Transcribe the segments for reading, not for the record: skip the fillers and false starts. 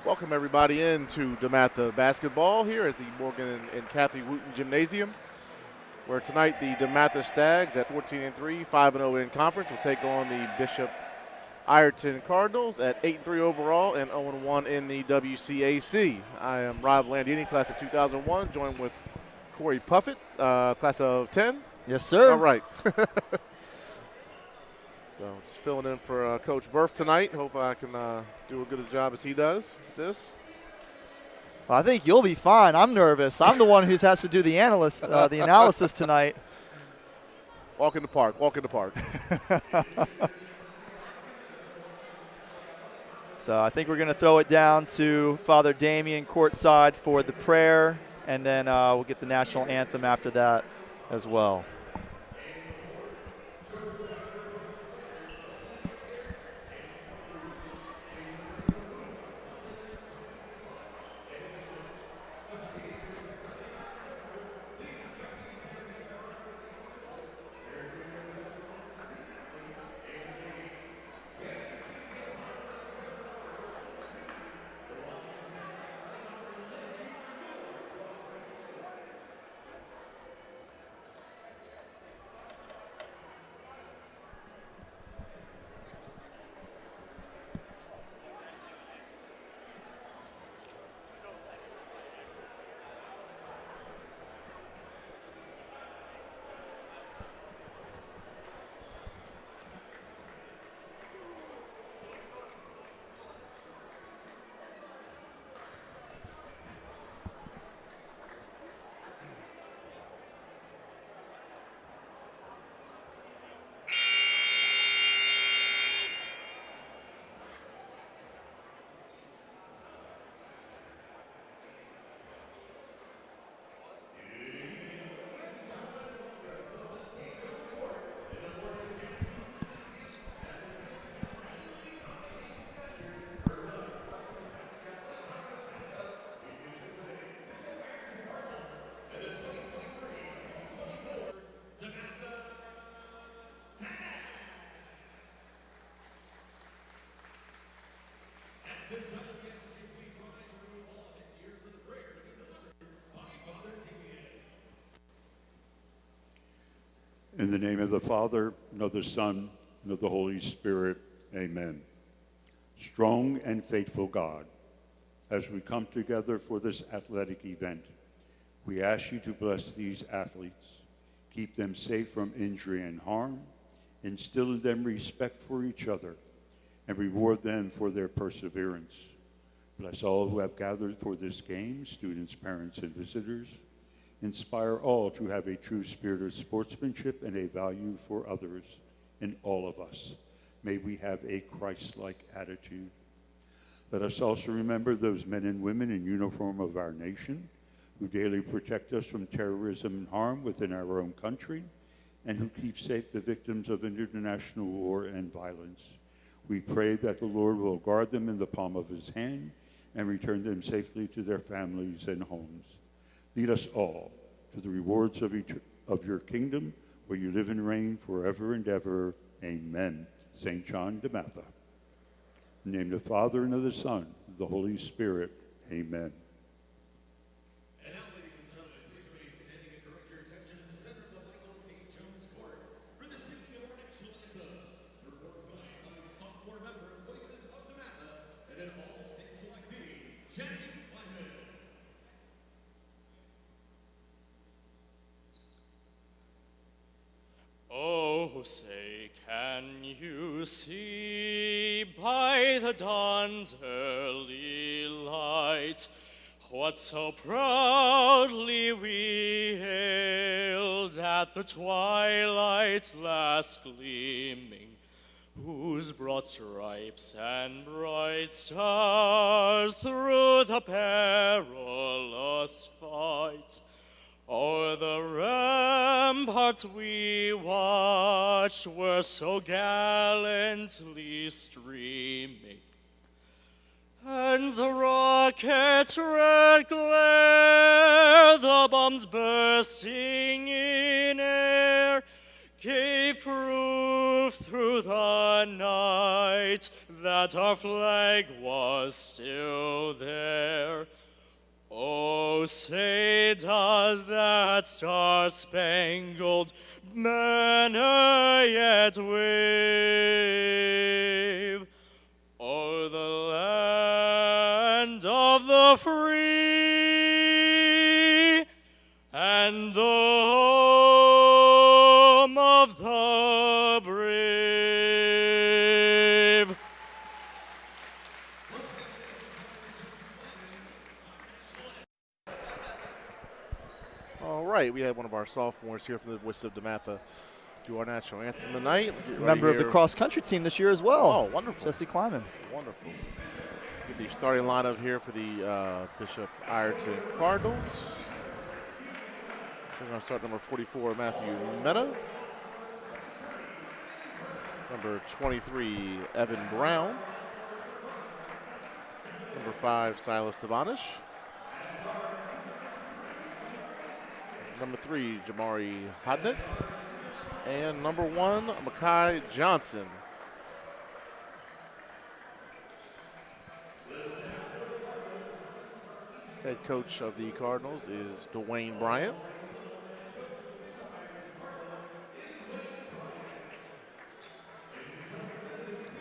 Welcome everybody into DeMatha basketball here at the Morgan and Kathy Wooten Gymnasium, where tonight the DeMatha Stags at 14-3, 5-0 in conference will take on the Bishop Ireton Cardinals at 8-3 overall and 0-1 in the WCAC. I am Rob Landini, class of 2001, joined with Corey Puffett, class of 10. Yes, sir. All right. So just filling in for Coach Burf tonight. Hope I can do as good a job as he does with this. I think you'll be fine. I'm nervous. I'm the one who has to do the analysis tonight. Walk in the park. Walk in the park. So I think we're going to throw it down to Father Damien courtside for the prayer, and then we'll get the national anthem after that as well. In the name of the Father, and of the Son, and of the Holy Spirit, amen. Strong and faithful God, as we come together for this athletic event, we ask you to bless these athletes, keep them safe from injury and harm, instill in them respect for each other, and reward them for their perseverance. Bless all who have gathered for this game, students, parents, and visitors. Inspire all to have a true spirit of sportsmanship and a value for others in all of us. May we have a Christ-like attitude. Let us also remember those men and women in uniform of our nation who daily protect us from terrorism and harm within our own country and who keep safe the victims of international war and violence. We pray that the Lord will guard them in the palm of his hand and return them safely to their families and homes. Lead us all to the rewards of your kingdom, where you live and reign forever and ever. Amen. St. John DeMatha. In the name of the Father, and of the Son, and of the Holy Spirit. Amen. And now, ladies and gentlemen, please remain standing and direct your attention to the center of the Michael K. Jones Court for the singular national anthem, performed tonight by sophomore member Voices of DeMatha and an all-state selectee, Jesse Lyman. Oh, say, can you see by the dawn's early light what so proudly we hailed at the twilight's last gleaming, whose broad stripes and bright stars through the perilous fight o'er the ramparts we watched were so gallantly streaming, and the rocket's red glare, the bombs bursting in air, gave proof through the night that that our flag was still there. Oh, say does that star-spangled banner yet wave o'er the land of the free and the home of the brave. All right, we had one of our sophomores here from the Voice of DeMatha do our national anthem tonight. Member of the cross-country team this year as well. Oh, wonderful. Jesse Kleiman. Wonderful. Get the starting lineup here for the Bishop Ireton Cardinals. We're going to start number 44, Matthew Mena. Number 23, Evan Brown. Number 5, Silas Devonish. Number 3, Jamari Hodnick. And number 1, Makai Johnson. Head coach of the Cardinals is Dwayne Bryant.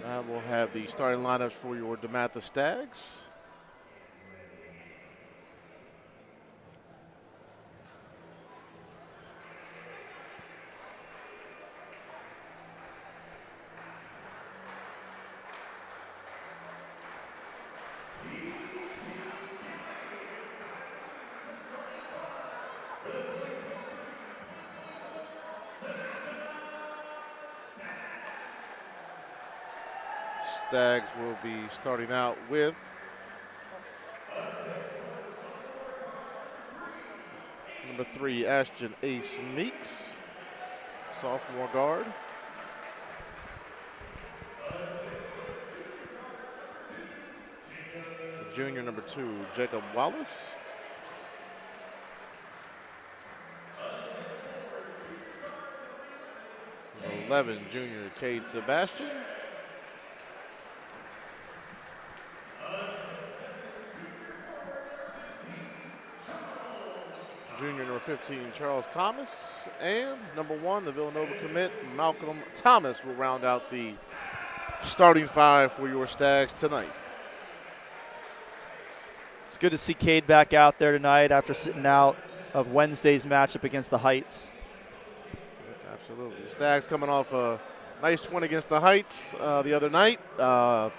Now we'll have the starting lineups for your DeMatha Stags. Stags will be starting out with number 3, Ashton Ace Meeks, sophomore guard. Junior number 2, Jacob Wallace. Number 11, junior Cade Sebastian. Junior number 15, Charles Thomas. And number 1, the Villanova commit, Malcolm Thomas, will round out the starting 5 for your Stags tonight. It's good to see Cade back out there tonight after sitting out of Wednesday's matchup against the Heights. Absolutely. The Stags coming off a nice win against the Heights the other night. Had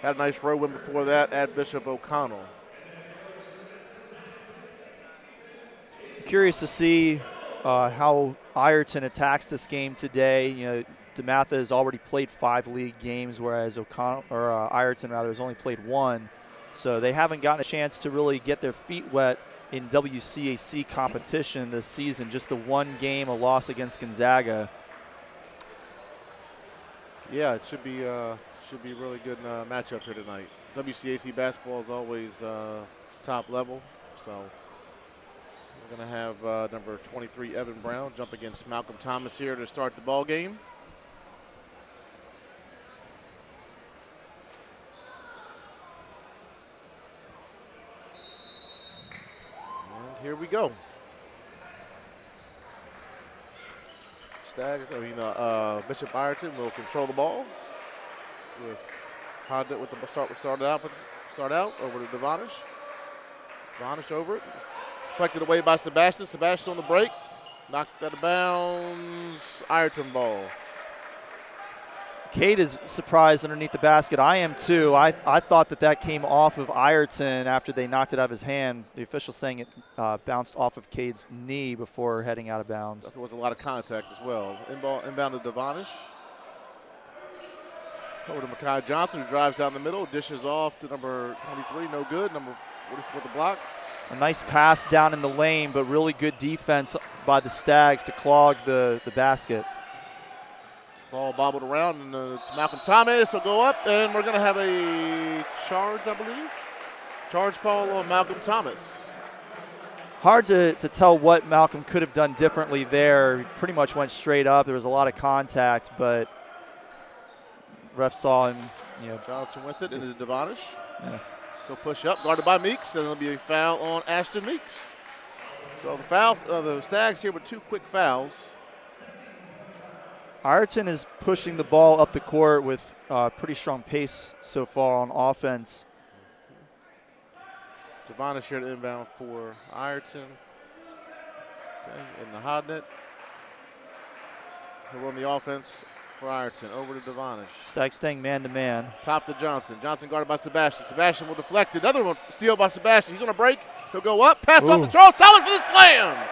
a nice road win before that at Bishop O'Connell. Curious to see how Ireton attacks this game today. You know, DeMatha has already played 5 league games, whereas Ireton has only played 1. So they haven't gotten a chance to really get their feet wet in WCAC competition this season. Just the 1 game, a loss against Gonzaga. Yeah, it should be a really good matchup here tonight. WCAC basketball is always top level, so we're going to have number 23, Evan Brown, jump against Malcolm Thomas here to start the ball game. And here we go. Bishop Ireton will control the ball with Hodnett with the start out over to Devonish. Devonish over it. Deflected away by Sebastian. Sebastian on the break. Knocked out of bounds. Ireton ball. Cade is surprised underneath the basket. I am too. I thought that came off of Ireton after they knocked it out of his hand. The official saying it bounced off of Cade's knee before heading out of bounds. There was a lot of contact as well. Inbound to Devonish. Over to Makai Johnson, who drives down the middle, dishes off to number 23, no good. Number 44 with the block. A nice pass down in the lane, but really good defense by the Stags to clog the basket. Ball bobbled around, and Malcolm Thomas will go up, and we're going to have a charge, I believe. Charge call on Malcolm Thomas. Hard to tell what Malcolm could have done differently there. He pretty much went straight up. There was a lot of contact, but ref saw him you know, Johnson with it into Devonish. yeah. He'll push up, guarded by Meeks, and it'll be a foul on Ashton Meeks. So the Stags here with 2 quick fouls. Ireton is pushing the ball up the court with pretty strong pace so far on offense. Devonish here to inbound for Ireton. Okay, in the hot net. He'll run the offense for Ireton. Over to Devonish. Stags staying man-to-man. Top to Johnson. Johnson guarded by Sebastian. Sebastian will deflect. Another one steal by Sebastian. He's on a break. He'll go up. Pass off to Charles Thomas for the slam.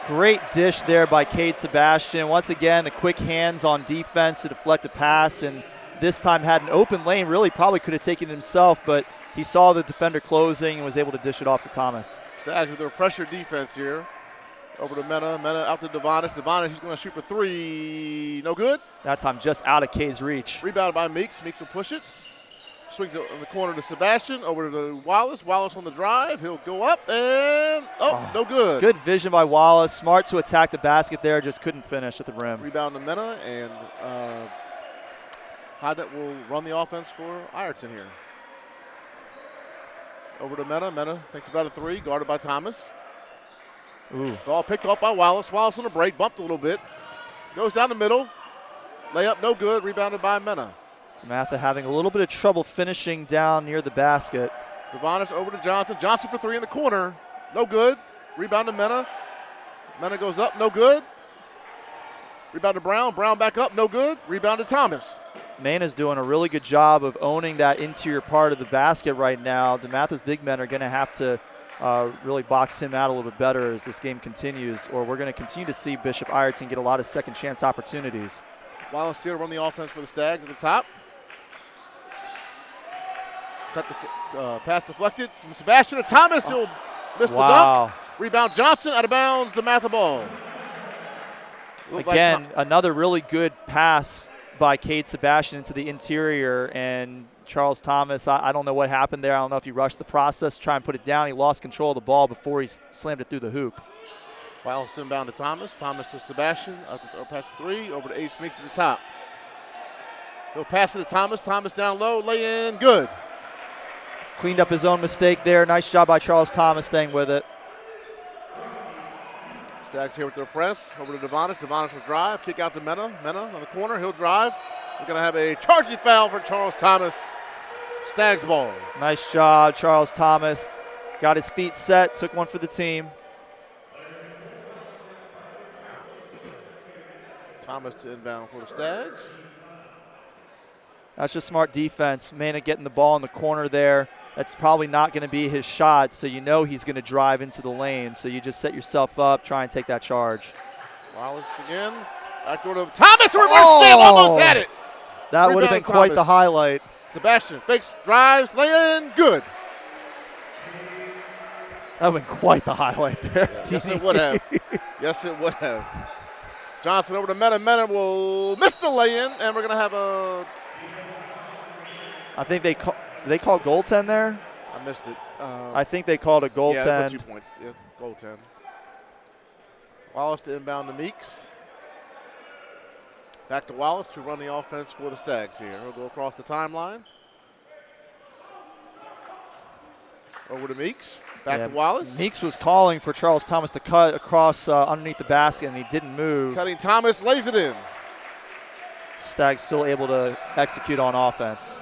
Great dish there by Cade Sebastian. Once again, the quick hands on defense to deflect a pass, and this time had an open lane. Really probably could have taken it himself, but he saw the defender closing and was able to dish it off to Thomas. Stags with their pressure defense here. Over to Mena. Mena out to Devonish. Devonish, he's going to shoot for 3. No good. That time just out of Cade's reach. Rebounded by Meeks. Meeks will push it. Swings it in the corner to Sebastian. Over to Wallace. Wallace on the drive. He'll go up and, no good. Good vision by Wallace. Smart to attack the basket there. Just couldn't finish at the rim. Rebound to Mena, and Hodnet will run the offense for Ireton here. Over to Mena. Mena thinks about a 3. Guarded by Thomas. Ooh. Ball picked off by Wallace. Wallace on the break. Bumped a little bit. Goes down the middle. Layup no good. Rebounded by Mena. DeMatha having a little bit of trouble finishing down near the basket. Devonish over to Johnson. Johnson for 3 in the corner. No good. Rebound to Mena. Mena goes up. No good. Rebound to Brown. Brown back up. No good. Rebound to Thomas. Mena's doing a really good job of owning that interior part of the basket right now. DeMatha's big men are going to have to really box him out a little bit better as this game continues, or we're going to continue to see Bishop Ireton get a lot of second chance opportunities. Wallace here to run the offense for the Stags at the top. Pass deflected from Sebastian to Thomas. He'll miss the dunk. Rebound Johnson, out of bounds, DeMatha ball. Again, another really good pass by Cade Sebastian into the interior, and Charles Thomas, I don't know what happened there. I don't know if he rushed the process to try and put it down. He lost control of the ball before he slammed it through the hoop. Wallace inbound to Thomas. Thomas to Sebastian. Pass to 3. Over to Ace Meeks at the top. He'll pass it to Thomas. Thomas down low. Lay in. Good. Cleaned up his own mistake there. Nice job by Charles Thomas staying with it. Stags here with their press. Over to Devonish. Devonish will drive. Kick out to Mena. Mena on the corner. He'll drive. We're going to have a charging foul for Charles Thomas. Stags ball. Nice job, Charles Thomas. Got his feet set. Took one for the team. Thomas to inbound for the Stags. That's just smart defense. Mena getting the ball in the corner there. That's probably not going to be his shot, so you know he's going to drive into the lane. So you just set yourself up, try and take that charge. Wallace again. Backdoor to Thomas. Reverse steal. Almost had it. That would have been quite the highlight. Sebastian fakes, drives, lay in, good. That would have been quite the highlight there. Yeah, yes, it would have. Yes, it would have. Johnson over to Mena. Mena will miss the lay-in, and we're going to have a... I think they called goaltend there. I missed it. I think they called a goaltend. Yeah, 2 points. Yeah, goaltend. Wallace to inbound to Meeks. Back to Wallace to run the offense for the Stags here. He'll go across the timeline. Over to Meeks. Back to Wallace. Meeks was calling for Charles Thomas to cut across underneath the basket, and he didn't move. Cutting Thomas, lays it in. Stags still able to execute on offense.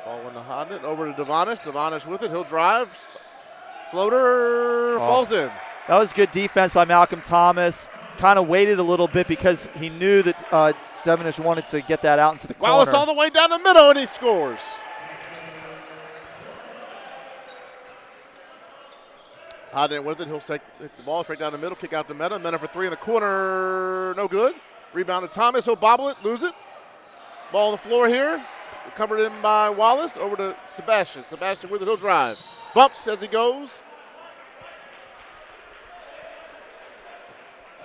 Ball in the hot net. Over to Devonish. Devonish with it. He'll drive. Floater falls in. That was good defense by Malcolm Thomas. Kind of waited a little bit because he knew that Devonish wanted to get that out into the corner. Wallace all the way down the middle, and he scores. Hodden with it. He'll take the ball straight down the middle, kick out to Mena. Mena for 3 in the corner. No good. Rebound to Thomas. He'll bobble it, lose it. Ball on the floor here. Covered in by Wallace. Over to Sebastian. Sebastian with it. He'll drive. Bumps as he goes.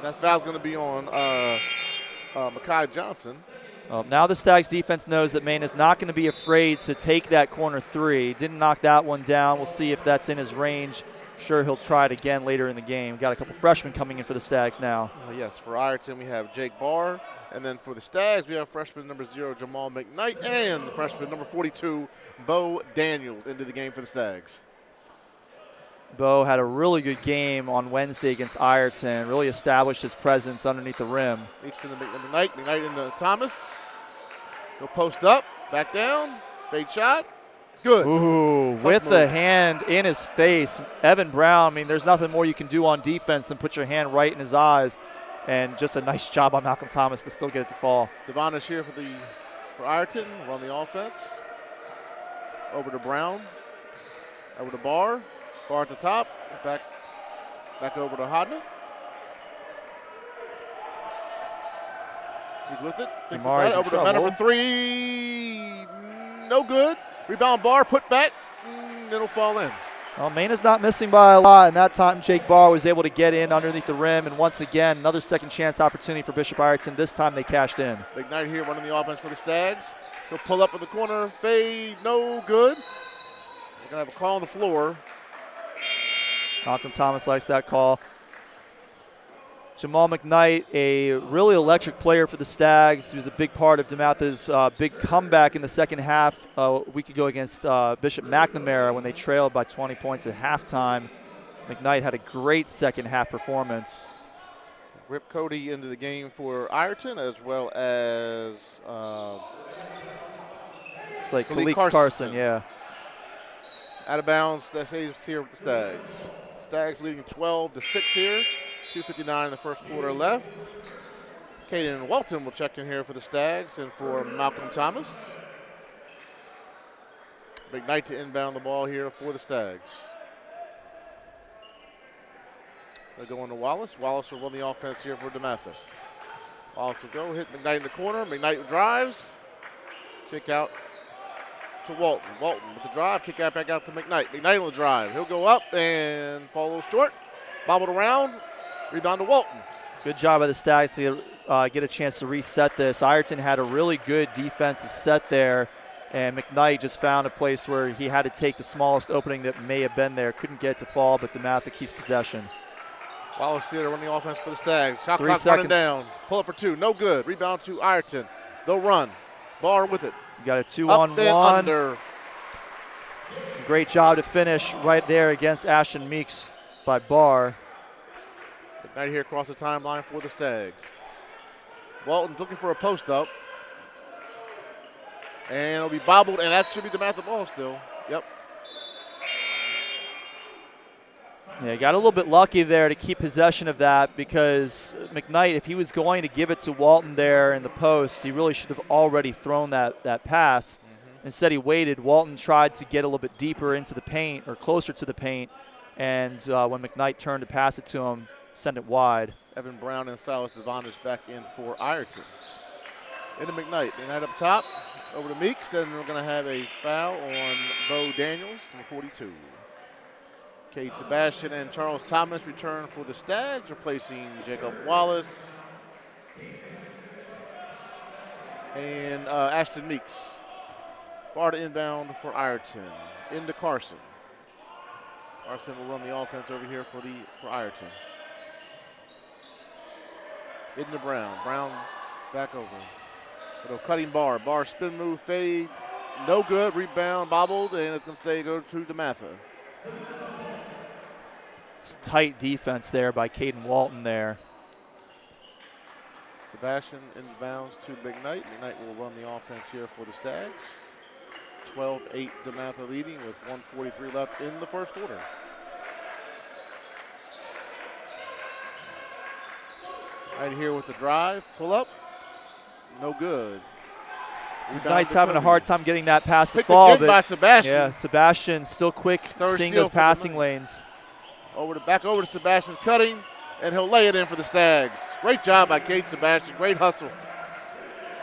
That foul's going to be on Mekhi Johnson. Well, now the Stags defense knows that Maine is not going to be afraid to take that corner 3. Didn't knock that one down. We'll see if that's in his range. I'm sure he'll try it again later in the game. Got a couple freshmen coming in for the Stags now. Yes, for Ireton we have Jake Barr And then for the Stags, we have freshman number 0, Jamal McKnight, and freshman number 42, Bo Daniels, into the game for the Stags. Bo had a really good game on Wednesday against Ireton, really established his presence underneath the rim. Leaps into McKnight, McKnight into Thomas. He'll post up, back down, fade shot. Good. Ooh, with the hand in his face. Evan Brown, I mean, there's nothing more you can do on defense than put your hand right in his eyes. And just a nice job by Malcolm Thomas to still get it to fall. Devonish here for Ireton, run the offense. Over to Brown, over to Barr. Barr at the top, back over to Hodnett. He's with it. Jamari's over to Menor for 3. No good. Rebound Barr, put back. It'll fall in. Well, Maine is not missing by a lot, and that time Jake Barr was able to get in underneath the rim, and once again, another second chance opportunity for Bishop Ireton. This time they cashed in. McKnight here running the offense for the Stags. He'll pull up in the corner, fade, no good. They're going to have a call on the floor. Malcolm Thomas likes that call. Jamal McKnight, a really electric player for the Stags. He was a big part of DeMatha's big comeback in the second half a week ago against Bishop McNamara when they trailed by 20 points at halftime. McKnight had a great second half performance. Rip Cody into the game for Ireton, as well as It's like Khalid Khalid Carson, yeah. out of bounds. That saves here with the Stags. Stags leading 12-6 here. 2:59 in the first quarter left. Caden Walton will check in here for the Stags and for Malcolm Thomas. McKnight to inbound the ball here for the Stags. They're going to Wallace. Wallace will run the offense here for DeMatha. Wallace will go, hit McKnight in the corner. McKnight drives. Kick out to Walton. Walton with the drive, kick out back out to McKnight. McKnight on the drive. He'll go up and fall a little short. Bobbled around. Rebound to Walton. Good job by the Stags to get a chance to reset this. Ireton had a really good defensive set there, and McKnight just found a place where he had to take the smallest opening that may have been there. Couldn't get it to fall, but DeMatha keeps possession. Wallace Theater running the offense for the Stags. Shot 3 clock seconds. running down. Pull up for 2. No good. Rebound to Ireton. They'll run. Barr with it. You got a Up 2-on-1. and under. Great job to finish right there against Ashton Meeks by Barr. McKnight here across the timeline for the Stags. Walton's looking for a post up. And it'll be bobbled, and that should be DeMatha ball still. Yep. Yeah, got a little bit lucky there to keep possession of that because McKnight, if he was going to give it to Walton there in the post, he really should have already thrown that pass. Instead, he waited. Walton tried to get a little bit deeper into the paint or closer to the paint, and when McKnight turned to pass it to him, send it wide. Evan Brown and Silas Devonish back in for Ireton. Into McKnight. McKnight up top, over to Meeks, and we're going to have a foul on Bo Daniels, number 42. Cade Sebastian and Charles Thomas return for the Stags, replacing Jacob Wallace and Ashton Meeks. Bar to inbound for Ireton. Into Carson. Carson will run the offense over here for Ireton. Into Brown. Brown back over. With a cutting Barr. Barr spin move, fade. No good. Rebound, bobbled, and it's going to go to DeMatha. It's tight defense there by Caden Walton there. Sebastian inbounds to McKnight. McKnight will run the offense here for the Stags. 12-8 DeMatha leading with 1:43 left in the first quarter. Right here with the drive, pull up, no good. McKnight's having a hard time getting that pass to Picked fall. again by Sebastian. Yeah, Sebastian still quick Third seeing steal those for passing DeMatha. lanes. Back over to Sebastian, cutting, and he'll lay it in for the Stags. Great job by Cade Sebastian, great hustle.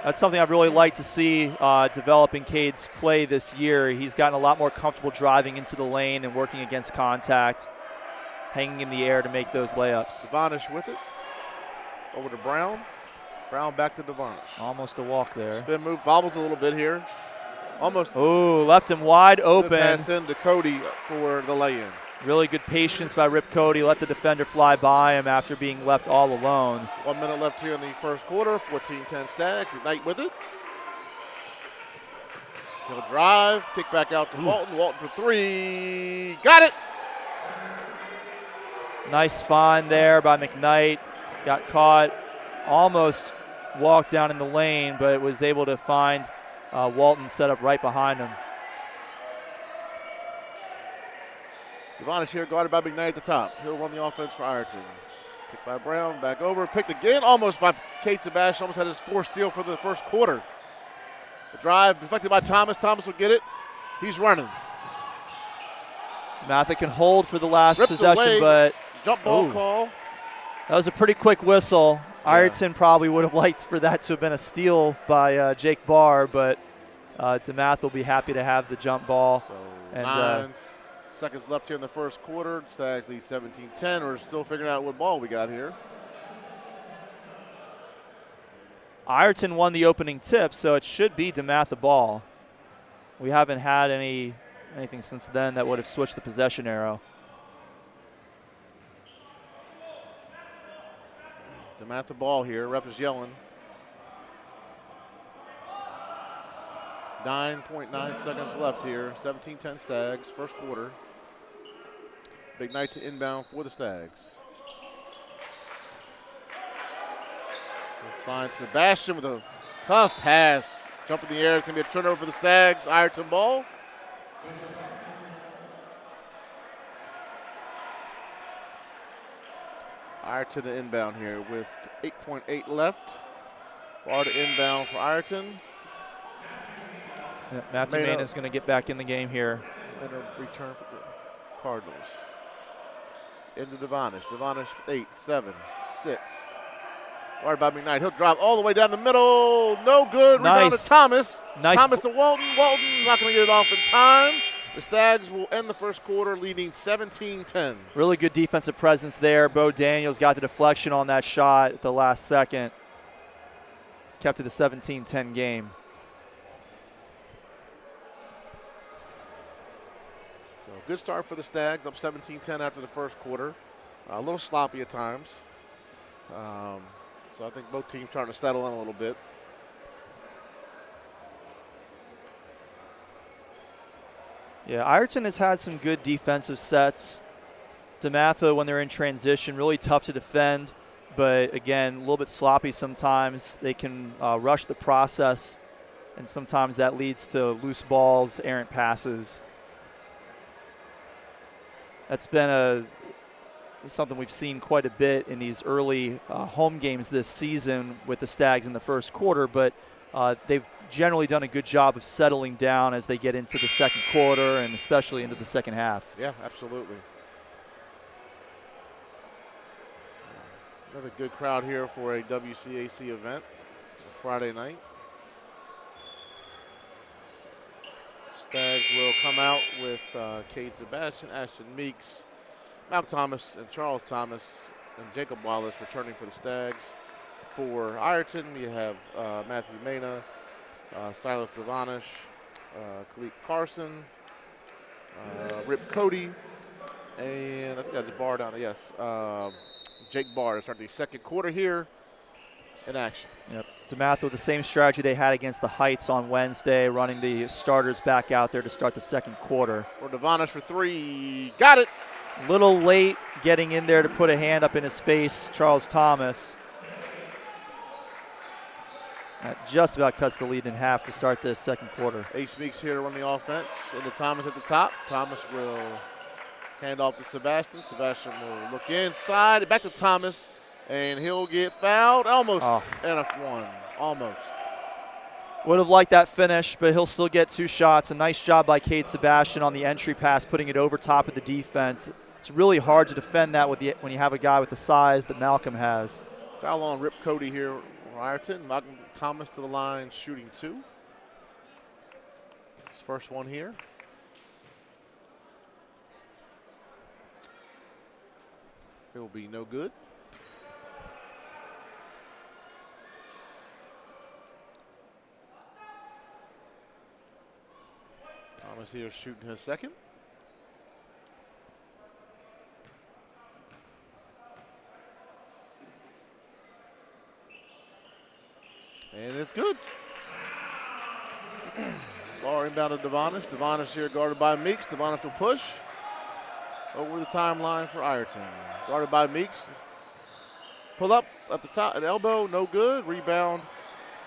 That's something I'd really like to see develop in Cade's play this year. He's gotten a lot more comfortable driving into the lane and working against contact, hanging in the air to make those layups. Devonish with it. Over to Brown. Brown back to Devonish. Almost a walk there. Spin move, bobbles a little bit here. Almost. Oh, left him wide Good open. pass in to Cody for the lay-in. Really good patience by Rip Cody. Let the defender fly by him after being left all alone. 1 minute left here in the first quarter. 14-10 Stags. McKnight with it. He'll drive. Kick back out to Walton. Walton for three. Got it. Nice find there by McKnight. Got caught. Almost walked down in the lane, but was able to find Walton set up right behind him. Ivanish here guarded by McKnight at the top. He'll run the offense for Ireton. Picked by Brown, back over, picked again, almost by Kate Sebastian, almost had his fourth steal for the first quarter. The drive deflected by Thomas. Thomas will get it. He's running. DeMatha can hold for the last Ripped possession, away. but Jump ball call. that was a pretty quick whistle. Yeah. Ireton probably would have liked for that to have been a steal by Jake Barr, but DeMatha will be happy to have the jump ball. So And, 9 seconds left here in the first quarter. Stags lead 17-10. We're still figuring out what ball we got here. Ireton won the opening tip, so it should be DeMatha ball. We haven't had anything since then that would have switched the possession arrow. DeMatha ball here. Ref is yelling. 9.9 seconds left here. 17-10 Stags. First quarter. Big night to inbound for the Stags. We'll find Sebastian with a tough pass. Jump in the air. It's going to be a turnover for the Stags. Ireton ball. Ireton to inbound here with 8.8 left. Bar to inbound for Ireton. Yeah, Matthew Main is going to get back in the game here. And a return for the Cardinals. Into Devonish. Devonish 8, 7, 6. Guarded by McKnight. He'll drive all the way down the middle. No good. Rebound to Thomas. Nice. Thomas to Walton. Walton not going to get it off in time. The Stags will end the first quarter leading 17-10. Really good defensive presence there. Bo Daniels got the deflection on that shot at the last second. Kept it a 17-10 game. So good start for the Stags, up 17-10 after the first quarter. A little sloppy at times. So I think both teams trying to settle in a little bit. Yeah, Ireton has had some good defensive sets. DeMatha, when they're in transition, really tough to defend. But again, a little bit sloppy sometimes. They can rush the process, and sometimes that leads to loose balls, errant passes. That's been something we've seen quite a bit in these early home games this season with the Stags in the first quarter, but they've generally done a good job of settling down as they get into the second quarter and especially into the second half. Yeah, absolutely. Another good crowd here for a WCAC event Friday night. Stags will come out with Cade Sebastian, Ashton Meeks, Malcolm Thomas, and Charles Thomas, and Jacob Wallace returning for the Stags. For Ireton, we have Matthew Mena, Silas Devonish, Khalid Carson, Rip Cody, and I think that's Barr down there, yes. Jake Barr to start the second quarter here in action. Yep. DeMatha with the same strategy they had against the Heights on Wednesday, running the starters back out there to start the second quarter. For Devonish for three. Got it. A little late getting in there to put a hand up in his face, Charles Thomas. That just about cuts the lead in half to start this second quarter. Ace Meeks here to run the offense. Into Thomas at the top. Thomas will hand off to Sebastian. Sebastian will look inside. Back to Thomas. And he'll get fouled. Almost. And a one. Almost. Would have liked that finish, but he'll still get two shots. A nice job by Cade Sebastian on the entry pass, putting it over top of the defense. It's really hard to defend that when you have a guy with the size that Malcolm has. Foul on Rip Cody here. Ireton. Malcolm Thomas to the line, shooting two. His first one here. It will be no good. Thomas here shooting his second. And it's good. Ball inbound to Devonish. Devonish here guarded by Meeks. Devonish will push over the timeline for Ireton. Guarded by Meeks. Pull up at the top, at elbow, no good. Rebound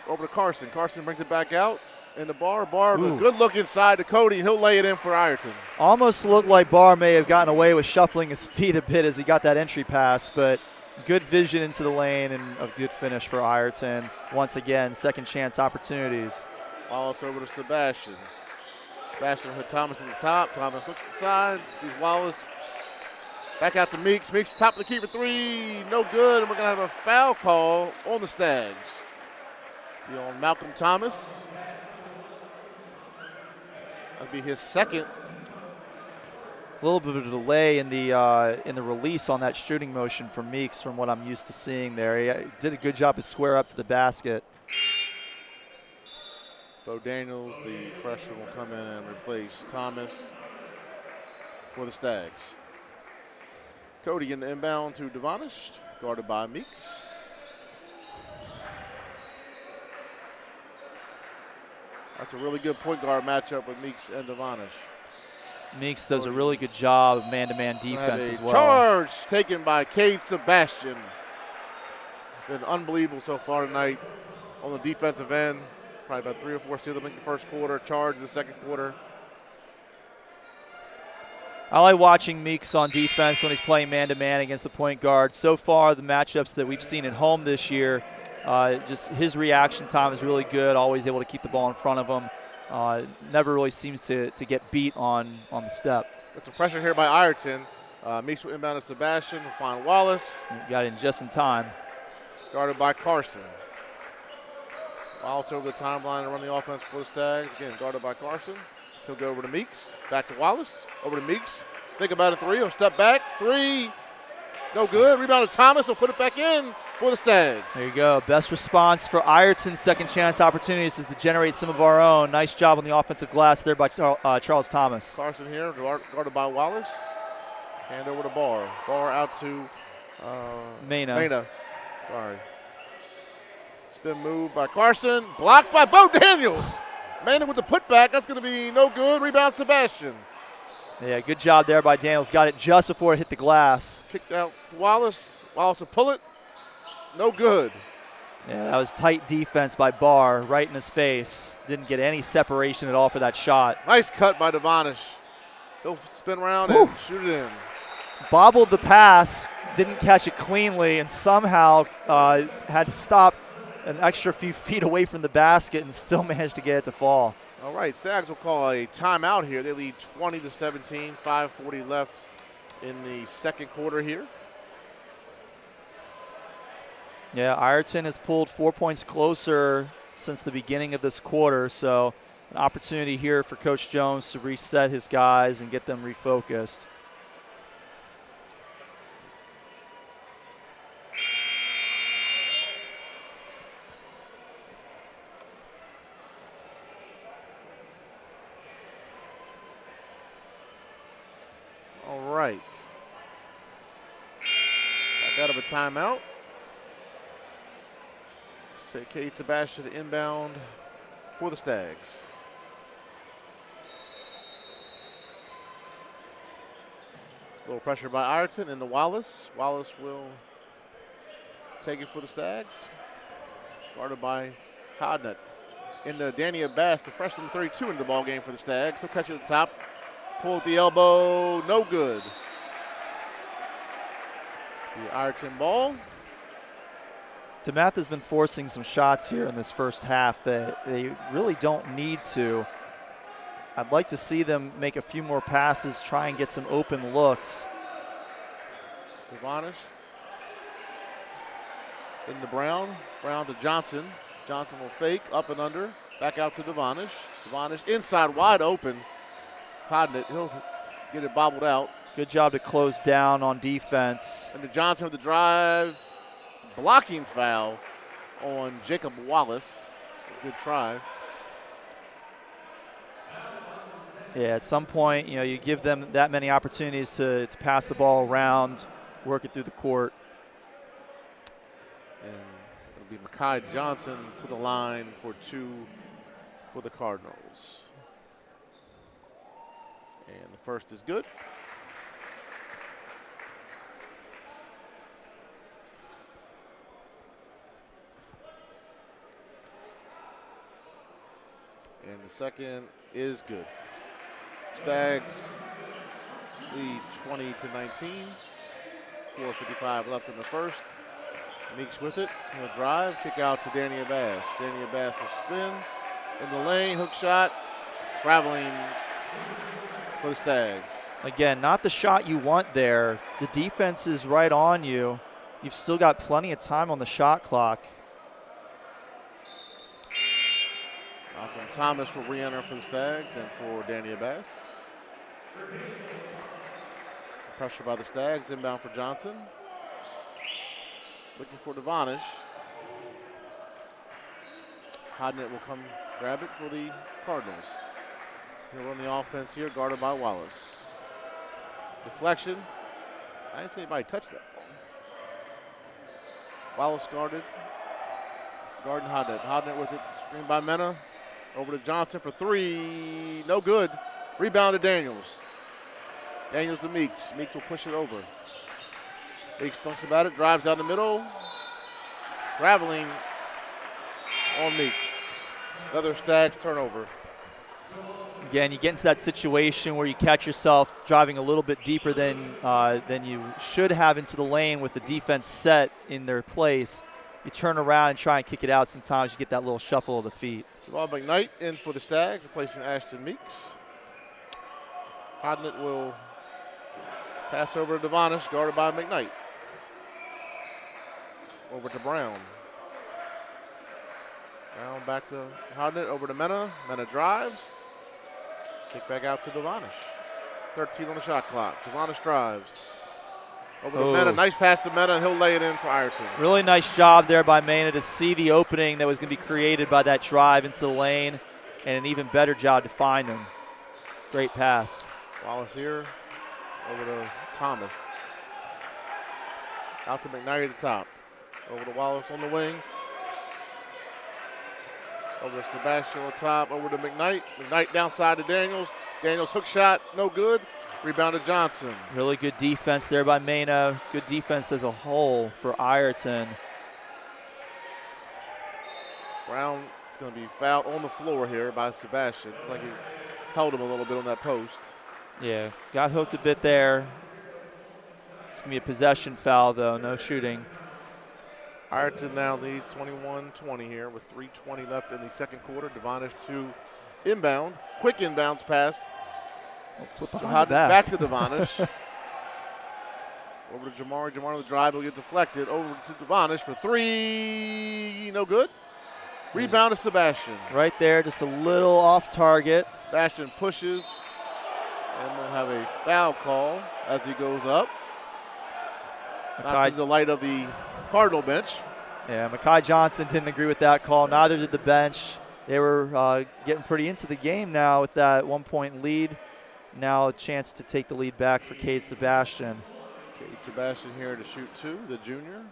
over to Carson. Carson brings it back out in the bar. Barr with a good look inside to Cody. He'll lay it in for Ireton. Almost looked like Barr may have gotten away with shuffling his feet a bit as he got that entry pass, but good vision into the lane and a good finish for Ireton. Once again, second chance opportunities. Wallace over to Sebastian. Sebastian with Thomas at the top. Thomas looks to the side, sees Wallace. Back out to Meeks. Meeks top of the key for three. No good, and we're going to have a foul call on the Stags. Be on Malcolm Thomas. That'll be his second. A little bit of a delay in the release on that shooting motion from Meeks from what I'm used to seeing there. He did a good job to square up to the basket. Bo Daniels, the freshman, will come in and replace Thomas for the Stags. Cody in the inbound to Devonish, guarded by Meeks. That's a really good point guard matchup with Meeks and Devonish. Meeks does a really good job of man-to-man defense as well. Charge taken by Cade Sebastian. Been unbelievable so far tonight on the defensive end. Probably about 3 or 4 steals in the first quarter, charge in the second quarter. I like watching Meeks on defense when he's playing man-to-man against the point guard. So far, the matchups that we've seen at home this year, just his reaction time is really good, always able to keep the ball in front of him. Never really seems to get beat on the step. There's some pressure here by Ireton. Meeks will inbound to Sebastian, will find Wallace. Got in just in time. Guarded by Carson. Wallace over the timeline and run the offense for the Stags. Again, guarded by Carson. He'll go over to Meeks. Back to Wallace. Over to Meeks. Think about a three. He'll step back. Three. No good. Rebound to Thomas. He'll put it back in for the Stags. There you go. Best response for Ireton's second chance opportunities is to generate some of our own. Nice job on the offensive glass there by Charles Thomas. Carson here, guarded by Wallace. Hand over to Barr. Barr out to Mena. Sorry. Spin move by Carson. Blocked by Bo Daniels. Mena with the putback. That's going to be no good. Rebound Sebastian. Yeah, good job there by Daniels. Got it just before it hit the glass. Kicked out to Wallace. Wallace will pull it. No good. Yeah, that was tight defense by Barr, right in his face. Didn't get any separation at all for that shot. Nice cut by Devonish. He'll spin around and shoot it in. Bobbled the pass, didn't catch it cleanly, and somehow had to stop an extra few feet away from the basket and still managed to get it to fall. All right, Stags will call a timeout here. They lead 20-17, 5:40 left in the second quarter here. Yeah, Ireton has pulled 4 points closer since the beginning of this quarter, so an opportunity here for Coach Jones to reset his guys and get them refocused. All right. Back out of a timeout. Say Cade Sebastian inbound for the Stags. A little pressure by Ireton into Wallace. Wallace will take it for the Stags. Guarded by Hodnett. Into Danny Abbas, the freshman 32 in the ball game for the Stags. He'll catch it at the top. Pull at the elbow, no good. The Ireton ball. DeMatha has been forcing some shots here in this first half that they really don't need to. I'd like to see them make a few more passes, try and get some open looks. Devonish. Into Brown. Brown to Johnson. Johnson will fake, up and under. Back out to Devonish. Devonish inside, wide open. Podnett, he'll get it bobbled out. Good job to close down on defense. And to Johnson with the drive. Blocking foul on Jacob Wallace. Good try. Yeah, at some point, you know, you give them that many opportunities to pass the ball around, work it through the court. And It'll be Mekhi Johnson to the line for 2 for the Cardinals. And the first is good. And the second is good. Stags lead 20-19. 4:55 left in the first. Meeks with it. He'll drive, kick out to Danny Abbas. Danny Abbas will spin in the lane, hook shot, traveling for the Stags. Again, not the shot you want there. The defense is right on you. You've still got plenty of time on the shot clock. Malcolm Thomas will re-enter for the Stags and for Danny Abbas. Pressure by the Stags, inbound for Johnson. Looking for Devonish. Hodnett will come grab it for the Cardinals. He'll run the offense here, guarded by Wallace. Deflection. I didn't see anybody touch that ball. Wallace guarded. Guarding Hodnett. Hodnett with it. Screen by Mena. Over to Johnson for 3. No good. Rebound to Daniels. Daniels to Meeks. Meeks will push it over. Meeks thinks about it. Drives down the middle. Traveling on Meeks. Another Stags turnover. Again, you get into that situation where you catch yourself driving a little bit deeper than you should have into the lane with the defense set in their place. You turn around and try and kick it out. Sometimes you get that little shuffle of the feet. Jamal McKnight in for the Stags, replacing Ashton Meeks. Hodnett will pass over to Devonish, guarded by McKnight. Over to Brown. Brown back to Hodnett, over to Mena. Mena drives. Kick back out to Devonish. 13 on the shot clock. Devonish drives. Over to Mena. Nice pass to Mena, and he'll lay it in for Ireton. Really nice job there by Mena to see the opening that was going to be created by that drive into the lane, and an even better job to find them. Great pass. Wallace here. Over to Thomas. Out to McKnight at the top. Over to Wallace on the wing. Over to Sebastian on top. Over to McKnight. McKnight downside to Daniels. Daniels hook shot, no good. Rebound to Johnson. Really good defense there by Mena. Good defense as a whole for Ireton. Brown is going to be fouled on the floor here by Sebastian. Like he held him a little bit on that post. Yeah, got hooked a bit there. It's going to be a possession foul, though, no shooting. Ireton now leads 21-20 here with 3:20 left in the second quarter. Devonish to inbound. Quick inbounds pass. Flip behind the back to Devonish. Over to Jamar. Jamar on the drive will get deflected. Over to Devonish for 3. No good. Rebound to Sebastian. Right there, just a little off target. Sebastian pushes. And we'll have a foul call as he goes up. Not to the delight of the Cardinal bench. Yeah, Mekhi Johnson didn't agree with that call. Neither did the bench. They were getting pretty into the game now with that 1-point lead. Now a chance to take the lead back for Cade Sebastian. Cade Sebastian here to shoot 2, the junior.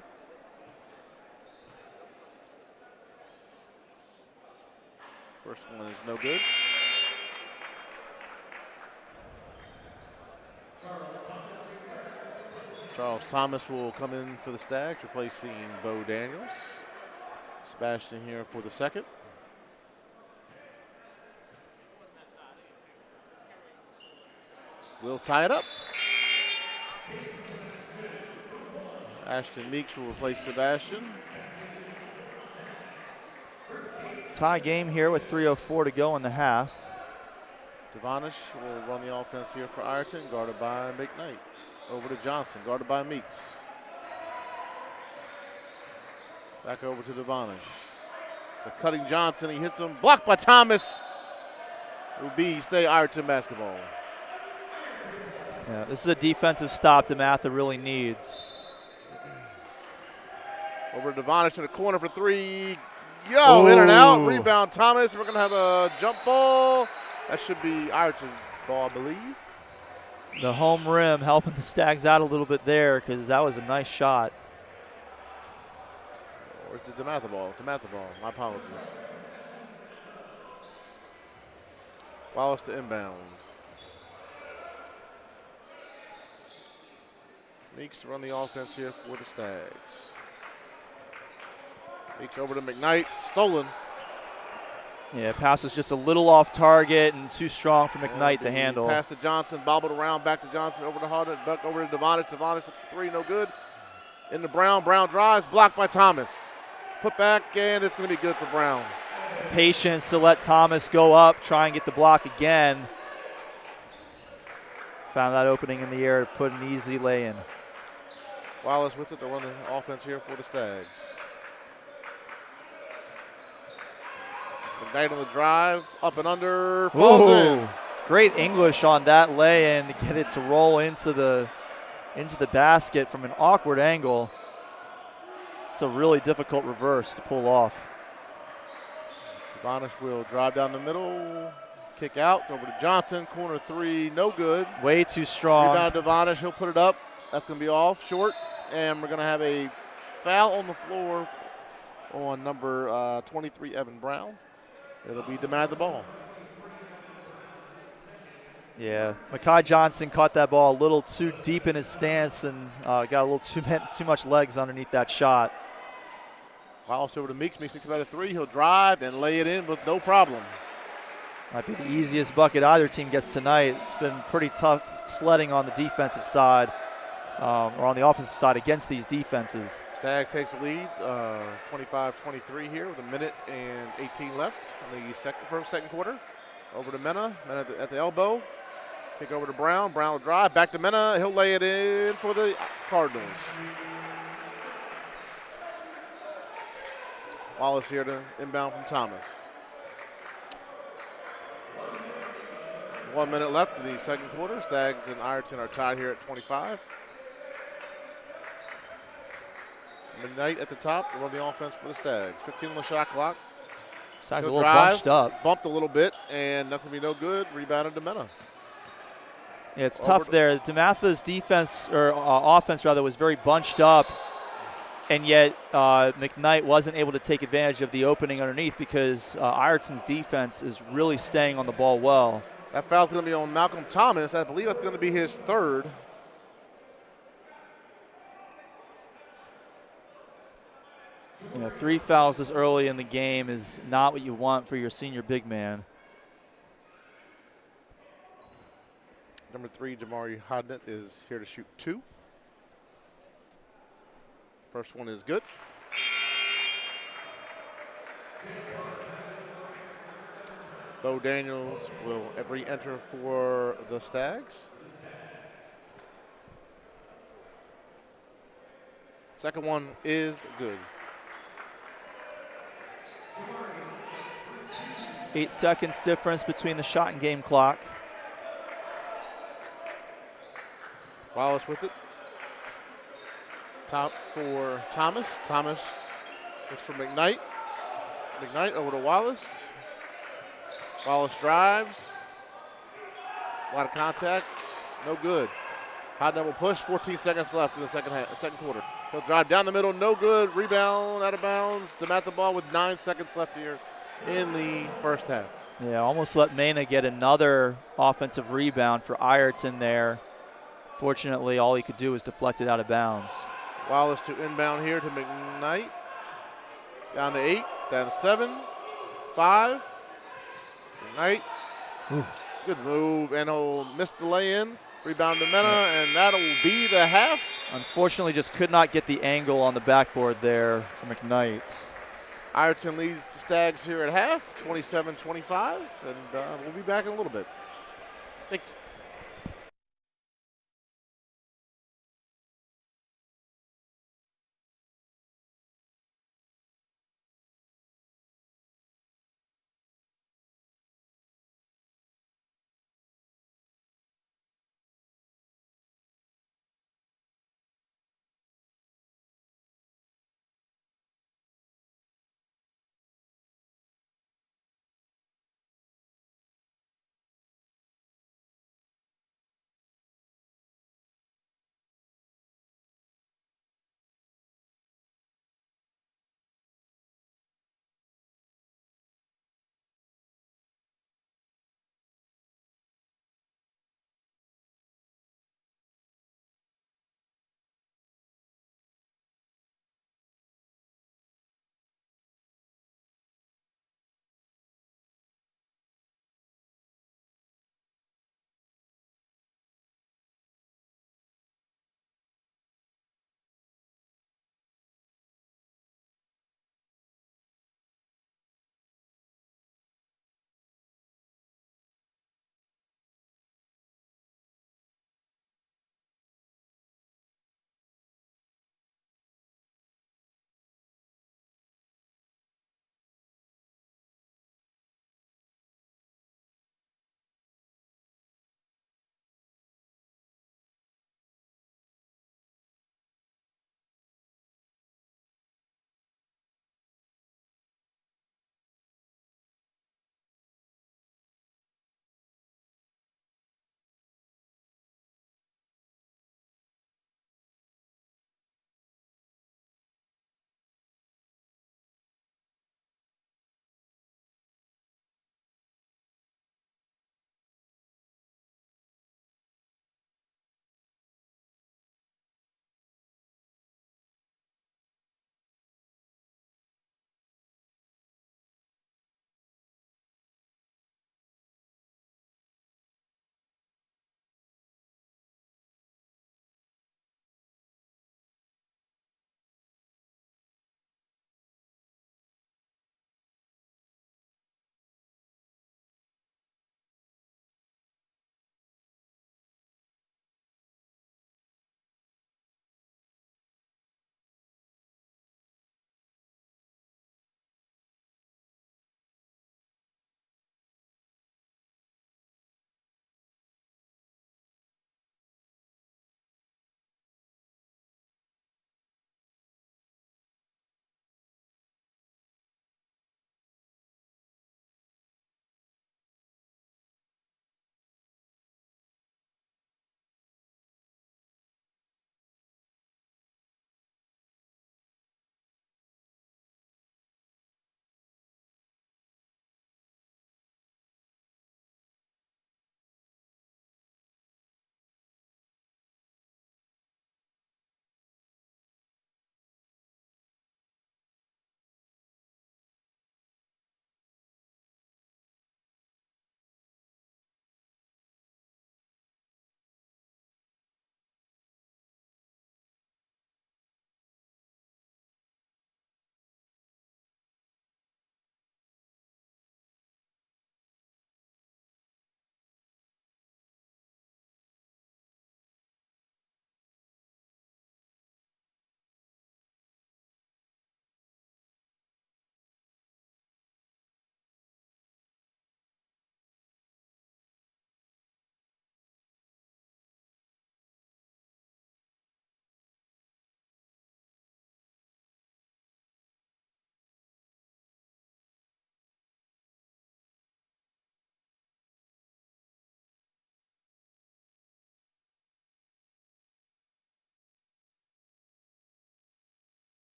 First one is no good. Charles Thomas will come in for the Stags, replacing Bo Daniels. Sebastian here for the second. We'll tie it up. Ashton Meeks will replace Sebastian. Tie game here with 3:04 to go in the half. Devonish will run the offense here for Ireton, guarded by McKnight. Over to Johnson, guarded by Meeks. Back over to Devonish. The cutting Johnson, he hits him. Blocked by Thomas. It will be stay Ireton basketball. Yeah, this is a defensive stop DeMatha really needs. Over to Devonish in the corner for 3. Yo, in and out. Rebound Thomas. We're going to have a jump ball. That should be Ireton's ball, I believe. The home rim helping the Stags out a little bit there because that was a nice shot. Or is It's a DeMatha ball. DeMatha ball. My apologies. Wallace to inbound. Meeks run the offense here for the Stags. Meeks over to McKnight. Stolen. Yeah, pass was just a little off target and too strong for McKnight to handle. Pass to Johnson, bobbled around, back to Johnson, over to Harden, back over to Devonish. Devonish looks for three, no good. Into Brown. Brown drives, blocked by Thomas. Put back, and it's going to be good for Brown. Patience to let Thomas go up, try and get the block again. Found that opening in the air to put an easy lay in. Wallace with it to run the offense here for the Stags. McKnight on the drive, up and under, falls in. Great English on that lay-in to get it to roll into the basket from an awkward angle. It's a really difficult reverse to pull off. Devonish will drive down the middle, kick out, over to Johnson, corner three, no good. Way too strong. Rebound Devonish, he'll put it up. That's going to be off, short, and we're going to have a foul on the floor on number 23, Evan Brown. It'll be DeMatha ball. Yeah, Mekhi Johnson caught that ball a little too deep in his stance and got a little too much legs underneath that shot. Wallace over to Meeks. Meeks thinks about a three. He'll drive and lay it in with no problem. Might be the easiest bucket either team gets tonight. It's been pretty tough sledding on the defensive side, or on the offensive side against these defenses. Stags takes the lead, 25-23 here with a minute and 18 left in the second quarter. Over to Mena. Mena at the elbow. Kick over to Brown. Brown will drive. Back to Mena. He'll lay it in for the Cardinals. Wallace here to inbound from Thomas. 1 minute left in the second quarter. Stags and Ireton are tied here at 25. McKnight at the top to run the offense for the Stags. 15 on the shot clock. Stags a He'll little drive, bunched up. Bumped a little bit, and that's going to be no good. Rebounded to Mena. Yeah, it's tough there. DeMatha's defense, or offense rather, was very bunched up, and yet McKnight wasn't able to take advantage of the opening underneath because Ireton's defense is really staying on the ball well. That foul's going to be on Malcolm Thomas. I believe that's going to be his third. You know, 3 fouls this early in the game is not what you want for your senior big man. Number 3, Jamari Hodnett, is here to shoot 2. First one is good. Bo Daniels will re-enter for the Stags. Second one is good. 8 seconds difference between the shot and game clock. Wallace with it. Top for Thomas. Thomas looks for McKnight. McKnight over to Wallace. Wallace drives. A lot of contact. No good. High double push. 14 seconds left in the second quarter. He'll drive down the middle. No good. Rebound out of bounds. DeMatha ball with 9 seconds left here in the first half. Yeah, almost let Mena get another offensive rebound for Ireton there. Fortunately, all he could do was deflect it out of bounds. Wallace to inbound here to McKnight. Down to 8, down to 7, 5. McKnight. Ooh. Good move, and he'll miss the lay-in. Rebound to Mena, and that'll be the half. Unfortunately, just could not get the angle on the backboard there for McKnight. Ireton leads the Stags here at half, 27-25, and we'll be back in a little bit. Thank you.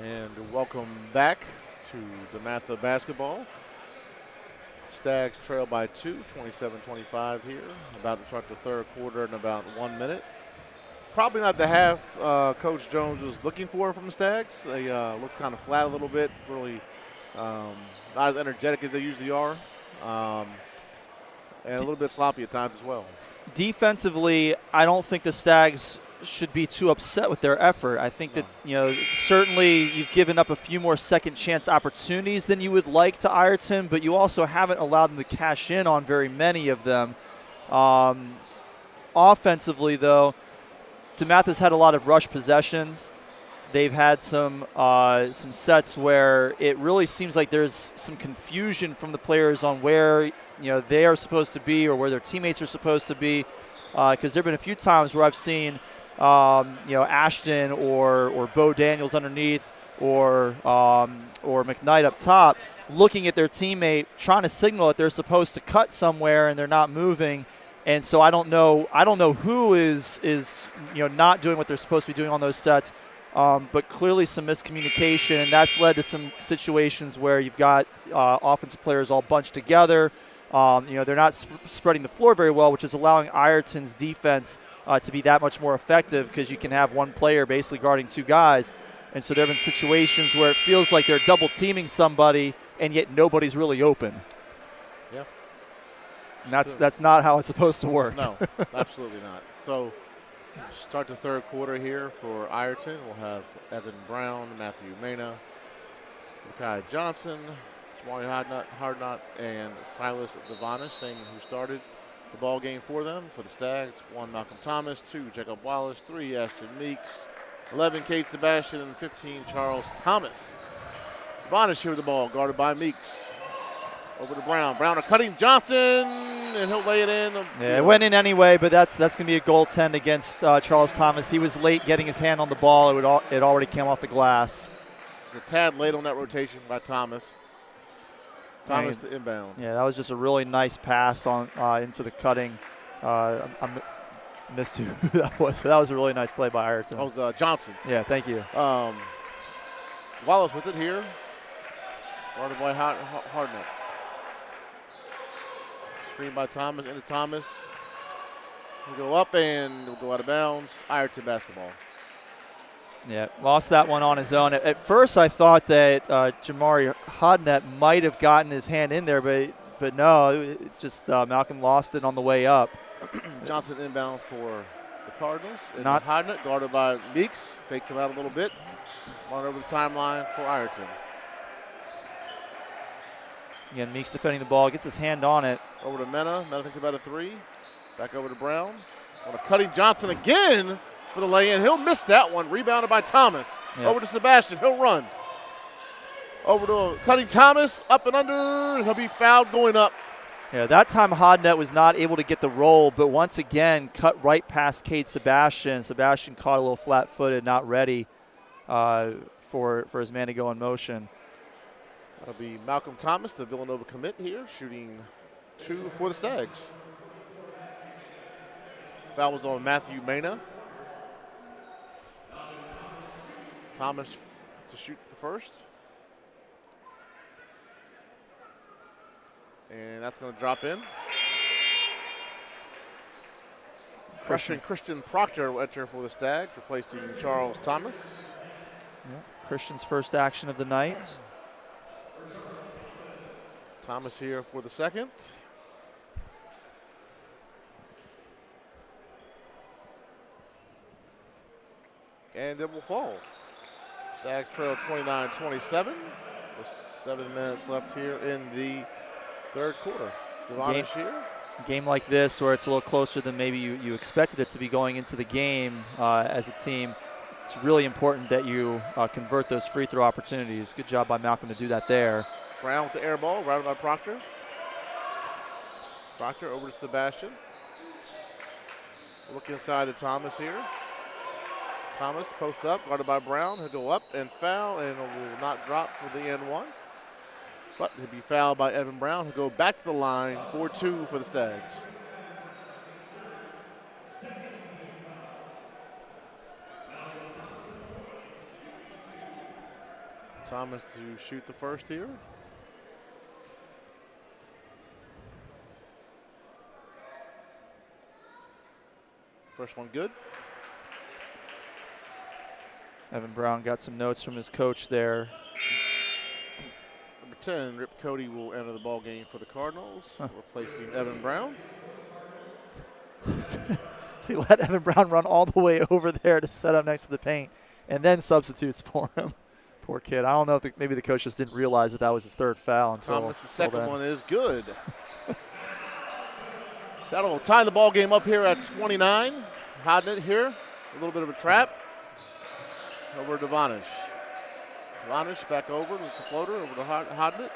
And welcome back to DeMatha basketball. Stags trail by 2, 27-25 here. About to start the third quarter in about 1 minute. Probably not the half Coach Jones was looking for from the Stags. They look kind of flat a little bit, really not as energetic as they usually are, and a little bit sloppy at times as well. Defensively, I don't think the Stags should be too upset with their effort. I think that, certainly you've given up a few more second chance opportunities than you would like to Ireton, but you also haven't allowed them to cash in on very many of them. Offensively, though, DeMatha's had a lot of rush possessions. They've had some sets where it really seems like there's some confusion from the players on where they are supposed to be or where their teammates are supposed to be. Because there have been a few times where I've seen Ashton or Bo Daniels underneath or McKnight up top looking at their teammate trying to signal that they're supposed to cut somewhere and they're not moving. And so I don't know who is not doing what they're supposed to be doing on those sets. But clearly some miscommunication, and that's led to some situations where you've got offensive players all bunched together. They're not spreading the floor very well, which is allowing Ireton's defense to be that much more effective because you can have one player basically guarding two guys. And so there have been situations where it feels like they're double teaming somebody and yet nobody's really open. Yeah. And that's not how it's supposed to work. No, absolutely not. So start the third quarter here for Ireton. We'll have Evan Brown, Matthew Mena, Kai Johnson, Jamari Hardnott, and Silas Devonish, same who started the ball game for them. For the Stags, 1, Malcolm Thomas, 2, Jacob Wallace, 3, Ashton Meeks, 11, Kate Sebastian, and 15, Charles Thomas. Devonish here with the ball, guarded by Meeks. Over to Brown. Brown cutting Johnson, and he'll lay it in. Yeah, it went in anyway, but that's going to be a goaltend against Charles Thomas. He was late getting his hand on the ball. It already came off the glass. It was a tad late on that rotation by Thomas. Thomas to inbound. Yeah, that was just a really nice pass on into the cutting. I missed who that was, but that was a really nice play by Ireton. That was Johnson. Yeah, thank you. Wallace with it here. Guarded by Hardnett. Screen by Thomas, into Thomas. We'll go up and we'll go out of bounds. Ireton basketball. Yeah, lost that one on his own. At first I thought that Jamari Hodnett might have gotten his hand in there, but no, just Malcolm lost it on the way up. Johnson inbound for the Cardinals. And Not Hodnett guarded by Meeks. Fakes him out a little bit. On over the timeline for Ireton. Again, Meeks defending the ball, gets his hand on it. Over to Mena. Mena thinks about a 3. Back over to Brown. On a cutting Johnson again for the lay-in. He'll miss that one. Rebounded by Thomas. Yep. Over to Sebastian. He'll run. Over to cutting Thomas. Up and under. He'll be fouled going up. Yeah, that time Hodnett was not able to get the roll, but once again cut right past Kate Sebastian. Sebastian caught a little flat-footed, not ready for his man to go in motion. That'll be Malcolm Thomas, the Villanova commit here, shooting 2 for the Stags. Foul was on Matthew Mena. Thomas to shoot the first. And that's going to drop in. Christian Proctor will enter for the Stags, replacing Charles Thomas. Yeah. Christian's first action of the night. Thomas here for the second. And it will fall. Stags trail 29-27 with 7 minutes left here in the third quarter. Devonish here. Game like this where it's a little closer than maybe you expected it to be going into the game as a team, it's really important that you convert those free throw opportunities. Good job by Malcolm to do that there. Brown with the air ball, routed by Proctor. Proctor over to Sebastian. Look inside to Thomas here. Thomas post up, guarded by Brown. He'll go up and foul, and will not drop for the N1. But he'll be fouled by Evan Brown. He'll go back to the line, 4-2 for the Stags. Thomas to shoot the first here. First one good. Evan Brown got some notes from his coach there. Number 10, Rip Cody will enter the ball game for the Cardinals, replacing Evan Brown. So he let Evan Brown run all the way over there to set up next to the paint and then substitutes for him. Poor kid. I don't know if maybe the coach just didn't realize that was his third foul until Thomas, the second one is good. That'll tie the ball game up here at 29. Hodnett here, a little bit of a trap. Over to Vanish. Vanish back over with the floater over to Hodnett.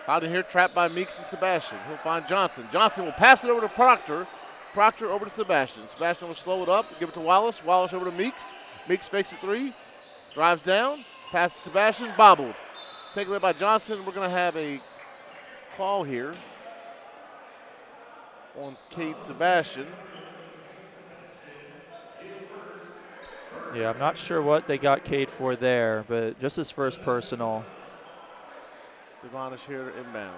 Hodnett here trapped by Meeks and Sebastian. He'll find Johnson. Johnson will pass it over to Proctor. Proctor over to Sebastian. Sebastian will slow it up, give it to Wallace. Wallace over to Meeks. Meeks fakes a three. Drives down, passes Sebastian, bobbled. Taken away by Johnson. We're going to have a call here on Cade Sebastian. Yeah, I'm not sure what they got Cade for there, but just his first personal. Devonish here inbound.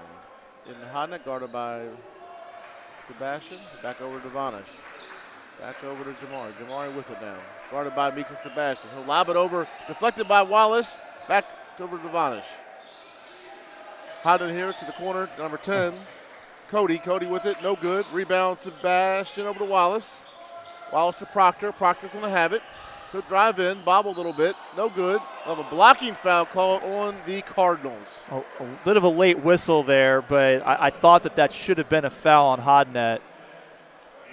In Hodnett, guarded by Sebastian. Back over to Devonish. Back over to Jamari. Jamari with it now. Guarded by Meeks and Sebastian. He'll lob it over, deflected by Wallace. Back over to Devonish. Hodnett here to the corner, number 10. Cody. Cody with it, no good. Rebound Sebastian over to Wallace. Wallace to Proctor. Proctor's going to have it. He'll drive in, bobble a little bit, no good. We'll have a blocking foul called on the Cardinals. A bit of a late whistle there, but I thought that should have been a foul on Hodnett.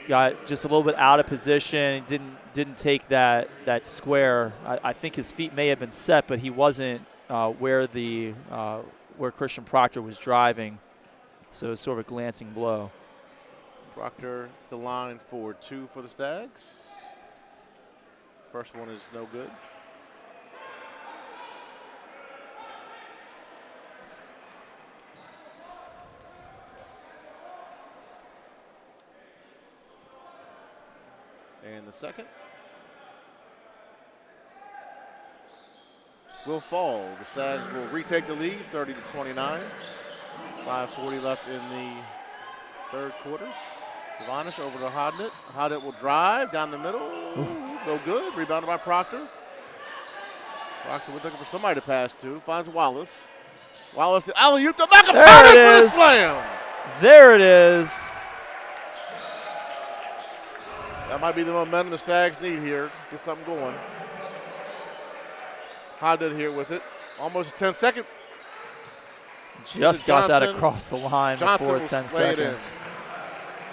Got just a little bit out of position, didn't take that square. I think his feet may have been set, but he wasn't where Christian Proctor was driving. So it was sort of a glancing blow. Proctor to the line for 2 for the Stags. First one is no good. And the second will fall. The Stags will retake the lead, 30-29. 5:40 left in the third quarter. Devonish over to Hodnett. Hodnett will drive down the middle. No good. Rebounded by Proctor. Proctor was looking for somebody to pass to. Finds Wallace. Wallace to alley-oop to Malcolm Thomas with a slam. There it is. That might be the momentum the Stags need here. Get something going. Hodnett here with it. Almost a 10-second. Just got that across the line before 10 seconds.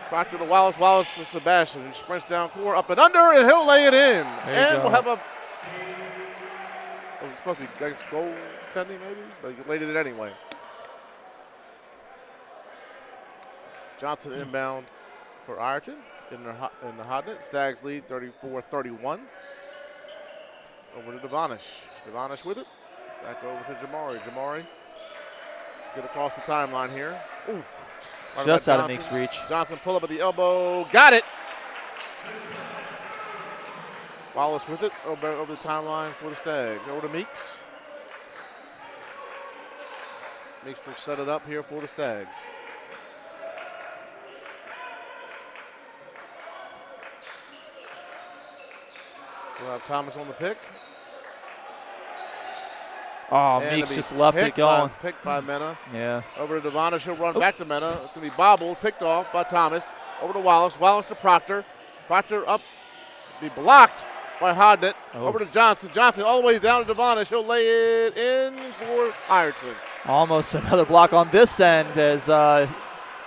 Proctor to Wallace. Wallace to Sebastian. He sprints down court, up and under, and he'll lay it in. And we'll have a. It was supposed to be goaltending, maybe, but he laid it in anyway. Johnson inbound for Ireton in the Hodnett. Stags lead 34-31. Over to Devonish. Devonish with it. Back over to Jamari. Jamari get across the timeline here. Ooh. Right just out of Meeks' reach. Johnson pull up at the elbow. Got it. Wallace with it over the timeline for the Stags. Over to Meeks. Meeks will set it up here for the Stags. We'll have Thomas on the pick. Oh, Meeks just left it going. Picked by Mena. Yeah. Over to Devonish. He'll run back to Mena. It's going to be bobbled, picked off by Thomas. Over to Wallace. Wallace to Proctor. Proctor up. Be blocked by Hodnett. Over to Johnson. Johnson all the way down to Devonish. He'll lay it in for Ireton. Almost another block on this end as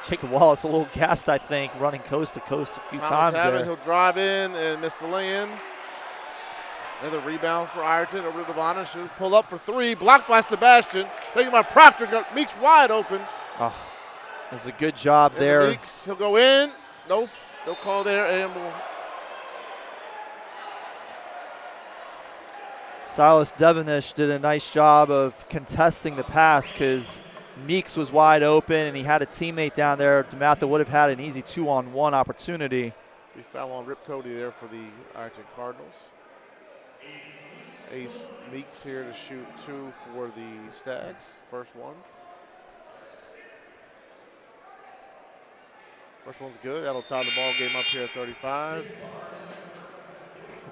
Jacob Wallace a little gassed, I think, running coast to coast a few times there. He'll drive in and miss the lay-in. Another rebound for Ireton over to Devonish. He'll pull up for 3. Blocked by Sebastian. Taken by Proctor. Got Meeks wide open. Oh, that's a good job there. Meeks, he'll go in. No call there. And we'll Silas Devonish did a nice job of contesting the pass because Meeks was wide open and he had a teammate down there. DeMatha would have had an easy 2-on-1 opportunity. We foul on Rip Cody there for the Ireton Cardinals. Ace Meeks here to shoot 2 for the Stags. First one. First one's good. That'll tie the ball game up here at 35.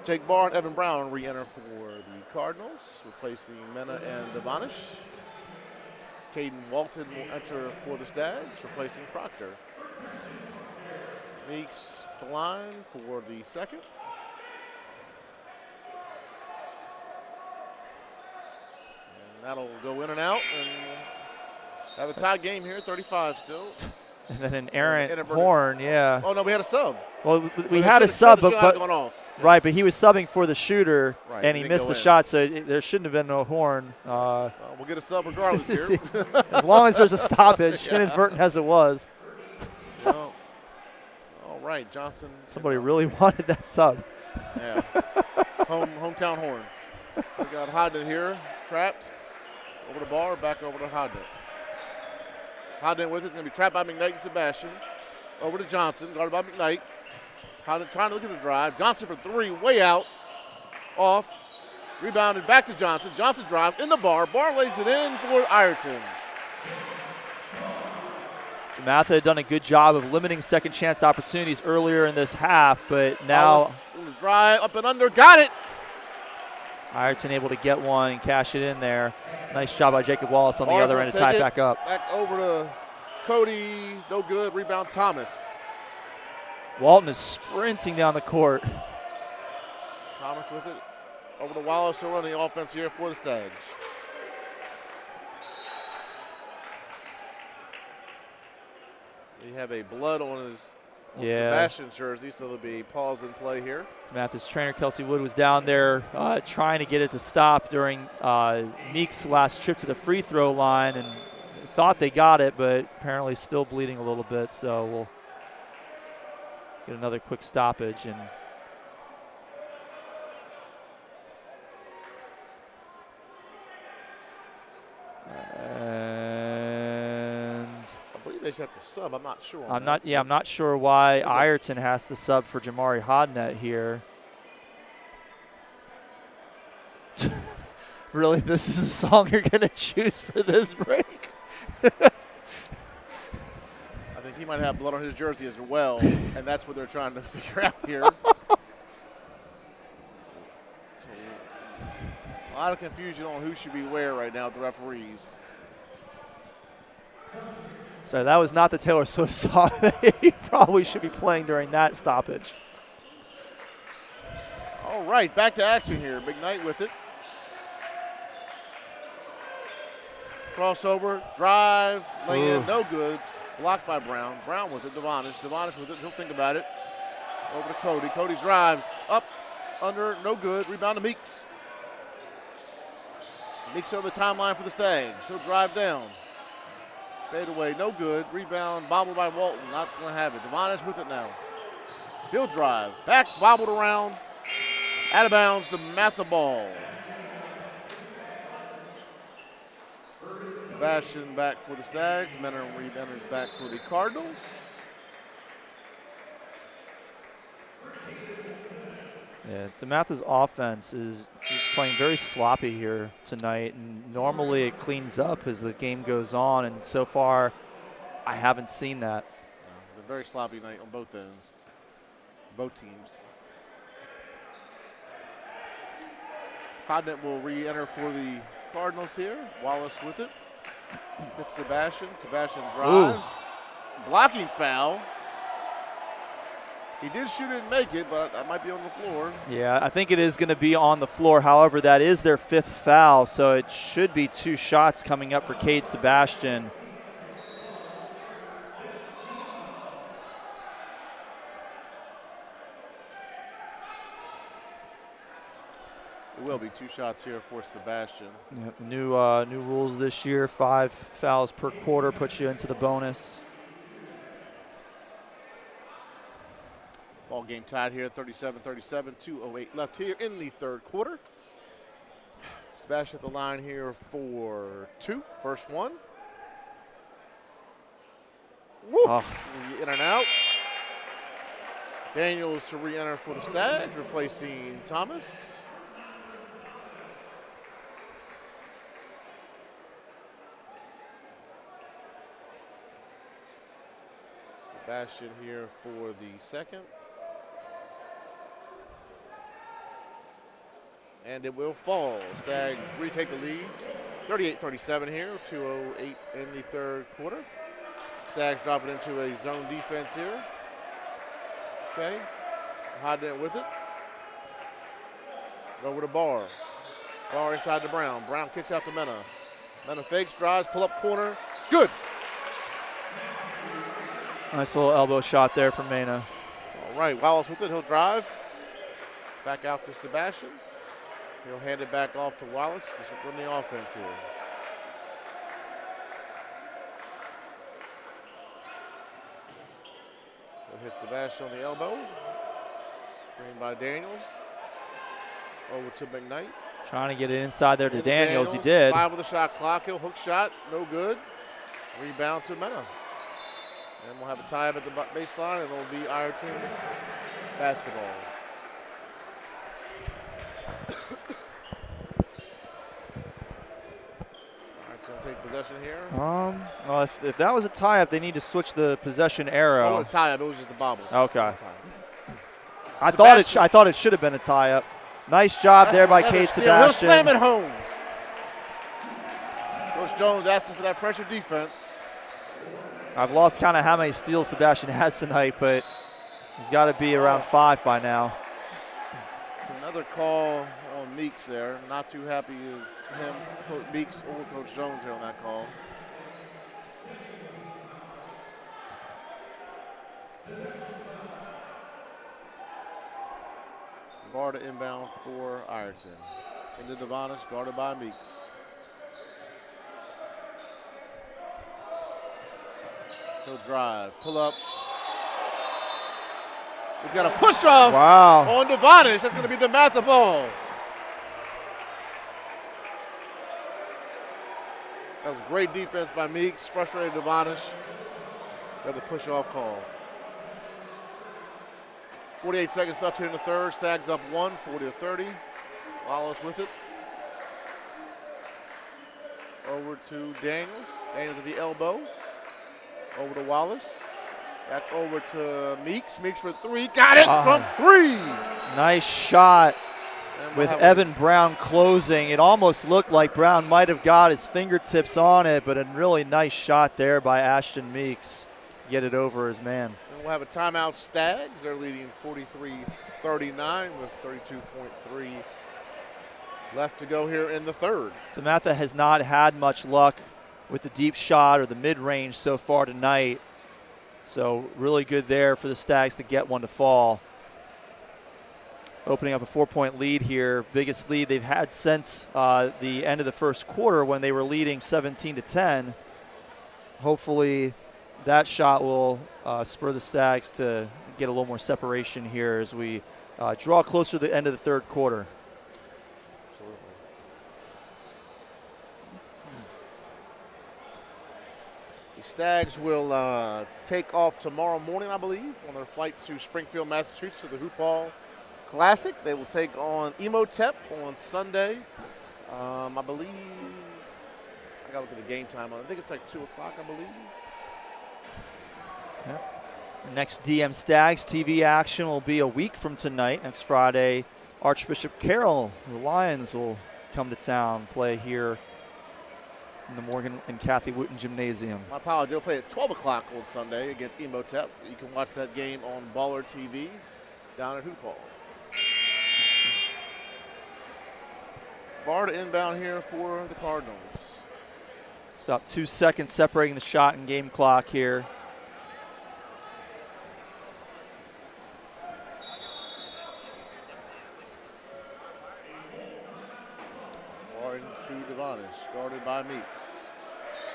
Jake Barr and Evan Brown re-enter for the Cardinals, replacing Mena and Devonish. Caden Walton will enter for the Stags, replacing Proctor. Meeks to the line for the second. And that'll go in and out, and have a tie game here, 35 still. And then an errant Inadvertent. horn, yeah. Oh, no, we had a sub. Well, we had a sub, but gone off. right, but he was subbing for the shooter, Right, and he didn't missed go the in. shot, so there shouldn't have been no horn. We'll get a sub regardless here. As long as there's a stoppage, inadvertent as it was. Well, all right, Johnson. Somebody really wanted that sub. Yeah. Hometown horn. We got Hodden here, trapped. Over the bar, back over to Hodden. Hodden with it. It's going to be trapped by McKnight and Sebastian. Over to Johnson, guarded by McKnight. Hodden trying to look at the drive. Johnson for 3, way out. Off. Rebounded back to Johnson. Johnson drives in the bar. Bar lays it in for Ireton. DeMatha had done a good job of limiting second chance opportunities earlier in this half, but now Wallace in the drive, up and under, got it. Ireton able to get one and cash it in there. Nice job by Jacob Wallace on the Wallace other will end to take tie it it back up. Back over to Cody, no good. Rebound Thomas. Walton is sprinting down the court. Thomas with it. Over to Wallace to run the offense here for the Stags. We have a blood on his Sebastian's jersey, so there'll be a pause in play here. DeMatha's trainer, Kelsey Wood, was down there trying to get it to stop during Meek's last trip to the free throw line and thought they got it, but apparently still bleeding a little bit, so we'll get another quick stoppage. And I believe they should have to sub. I'm not sure. I'm not sure why Ireton has to sub for Jamari Hodnett here. Really, this is the song you're going to choose for this break? I think he might have blood on his jersey as well, and that's what they're trying to figure out here. A lot of confusion on who should be where right now with the referees. So that was not the Taylor Swift song that he probably should be playing during that stoppage. All right, back to action here. McKnight with it. Crossover, drive, lay in, no good. Blocked by Brown. Brown with it, Devonish. Devonish with it, he'll think about it. Over to Cody. Cody drives, up, under, no good. Rebound to Meeks. Meeks over the timeline for the Stags. He'll drive down. Fade away, no good. Rebound, bobbled by Walton. Not going to have it. Devonish with it now. He'll drive. Back, bobbled around. Out of bounds, DeMatha ball. Sebastian back for the Stags. Menor re-enters back for the Cardinals. Yeah, DeMatha's offense is playing very sloppy here tonight, and normally it cleans up as the game goes on, and so far I haven't seen that. Been a very sloppy night on both ends, both teams. Hodnett will re-enter for the Cardinals here. Wallace with it. It's Sebastian. Sebastian drives. Ooh. Blocking foul. He did shoot it and make it, but that might be on the floor. Yeah, I think it is going to be on the floor. However, that is their 5th foul, so it should be 2 shots coming up for Cade Sebastian. It will be 2 shots here for Sebastian. Yep, new rules this year, 5 fouls per quarter puts you into the bonus. Ball game tied here, 37-37, 2:08 left here in the third quarter. Sebastian at the line here for 2, first one. Woo! Oh. In and out. Daniels to re-enter for the Stags, replacing Thomas. Sebastian here for the second. And it will fall. Stags retake the lead. 38-37 here, 2:08 in the third quarter. Stags drop it into a zone defense here. Okay, hiding it with it. Over to Barr. Barr inside to Brown. Brown kicks out to Mena. Mena fakes, drives, pull up corner. Good. Nice little elbow shot there from Mena. All right, Wallace with it. He'll drive. Back out to Sebastian. He'll hand it back off to Wallace. This will run the offense here. He'll hit Sebastian on the elbow. Screen by Daniels. Over to McKnight. Trying to get it inside there to Daniels. He did. 5 with the shot clock. He'll hook shot. No good. Rebound to Mena. And we'll have a tie up at the baseline, and it'll be Ireton basketball. Take possession here. Well, if that was a tie-up, they need to switch the possession arrow. Oh, a tie-up. It was just a bobble. Okay. I thought it should have been a tie-up. Nice job there by Kate Sebastian. He'll slam it home. Coach Jones asking for that pressure defense. I've lost count of how many steals Sebastian has tonight, but he's got to be around 5 by now. Another call on Meeks there. Not too happy is him, Meeks or Coach Jones here on that call. Bar to inbound for Ireton. Into Devanis, guarded by Meeks. He'll drive, pull up. We've got a push off on Devanis. That's going to be DeMatha ball. That was great defense by Meeks. Frustrated Devanis. Got the push off call. 48 seconds left here in the third. Stags up 1, 40-30. Wallace with it. Over to Daniels. Daniels at the elbow. Over to Wallace. Back over to Meeks. Meeks for 3. Got it from 3. Nice shot with Evan Brown closing. It almost looked like Brown might have got his fingertips on it, but a really nice shot there by Ashton Meeks. Get it over his man. And we'll have a timeout. Stags. They're leading 43-39 with 32.3 left to go here in the third. DeMatha has not had much luck with the deep shot or the mid-range so far tonight. So really good there for the Stags to get one to fall. Opening up a 4-point lead here. Biggest lead they've had since the end of the first quarter when they were leading 17-10. Hopefully that shot will spur the Stags to get a little more separation here as we draw closer to the end of the third quarter. Stags will take off tomorrow morning, I believe, on their flight to Springfield, Massachusetts to the Hoop Hall Classic. They will take on Emotep on Sunday. I believe, I got to look at the game time. I think it's like 2 o'clock, I believe. Yep. Next DM Stags TV action will be a week from tonight. Next Friday, Archbishop Carroll, the Lions, will come to town, play here in the Morgan and Kathy Wooten Gymnasium. My apologies, they'll play at 12 o'clock on Sunday against Emotep. You can watch that game on Baller TV down at Hoop Hall. Bar to inbound here for the Cardinals. It's about 2 seconds separating the shot and game clock here. Guarded by Meeks.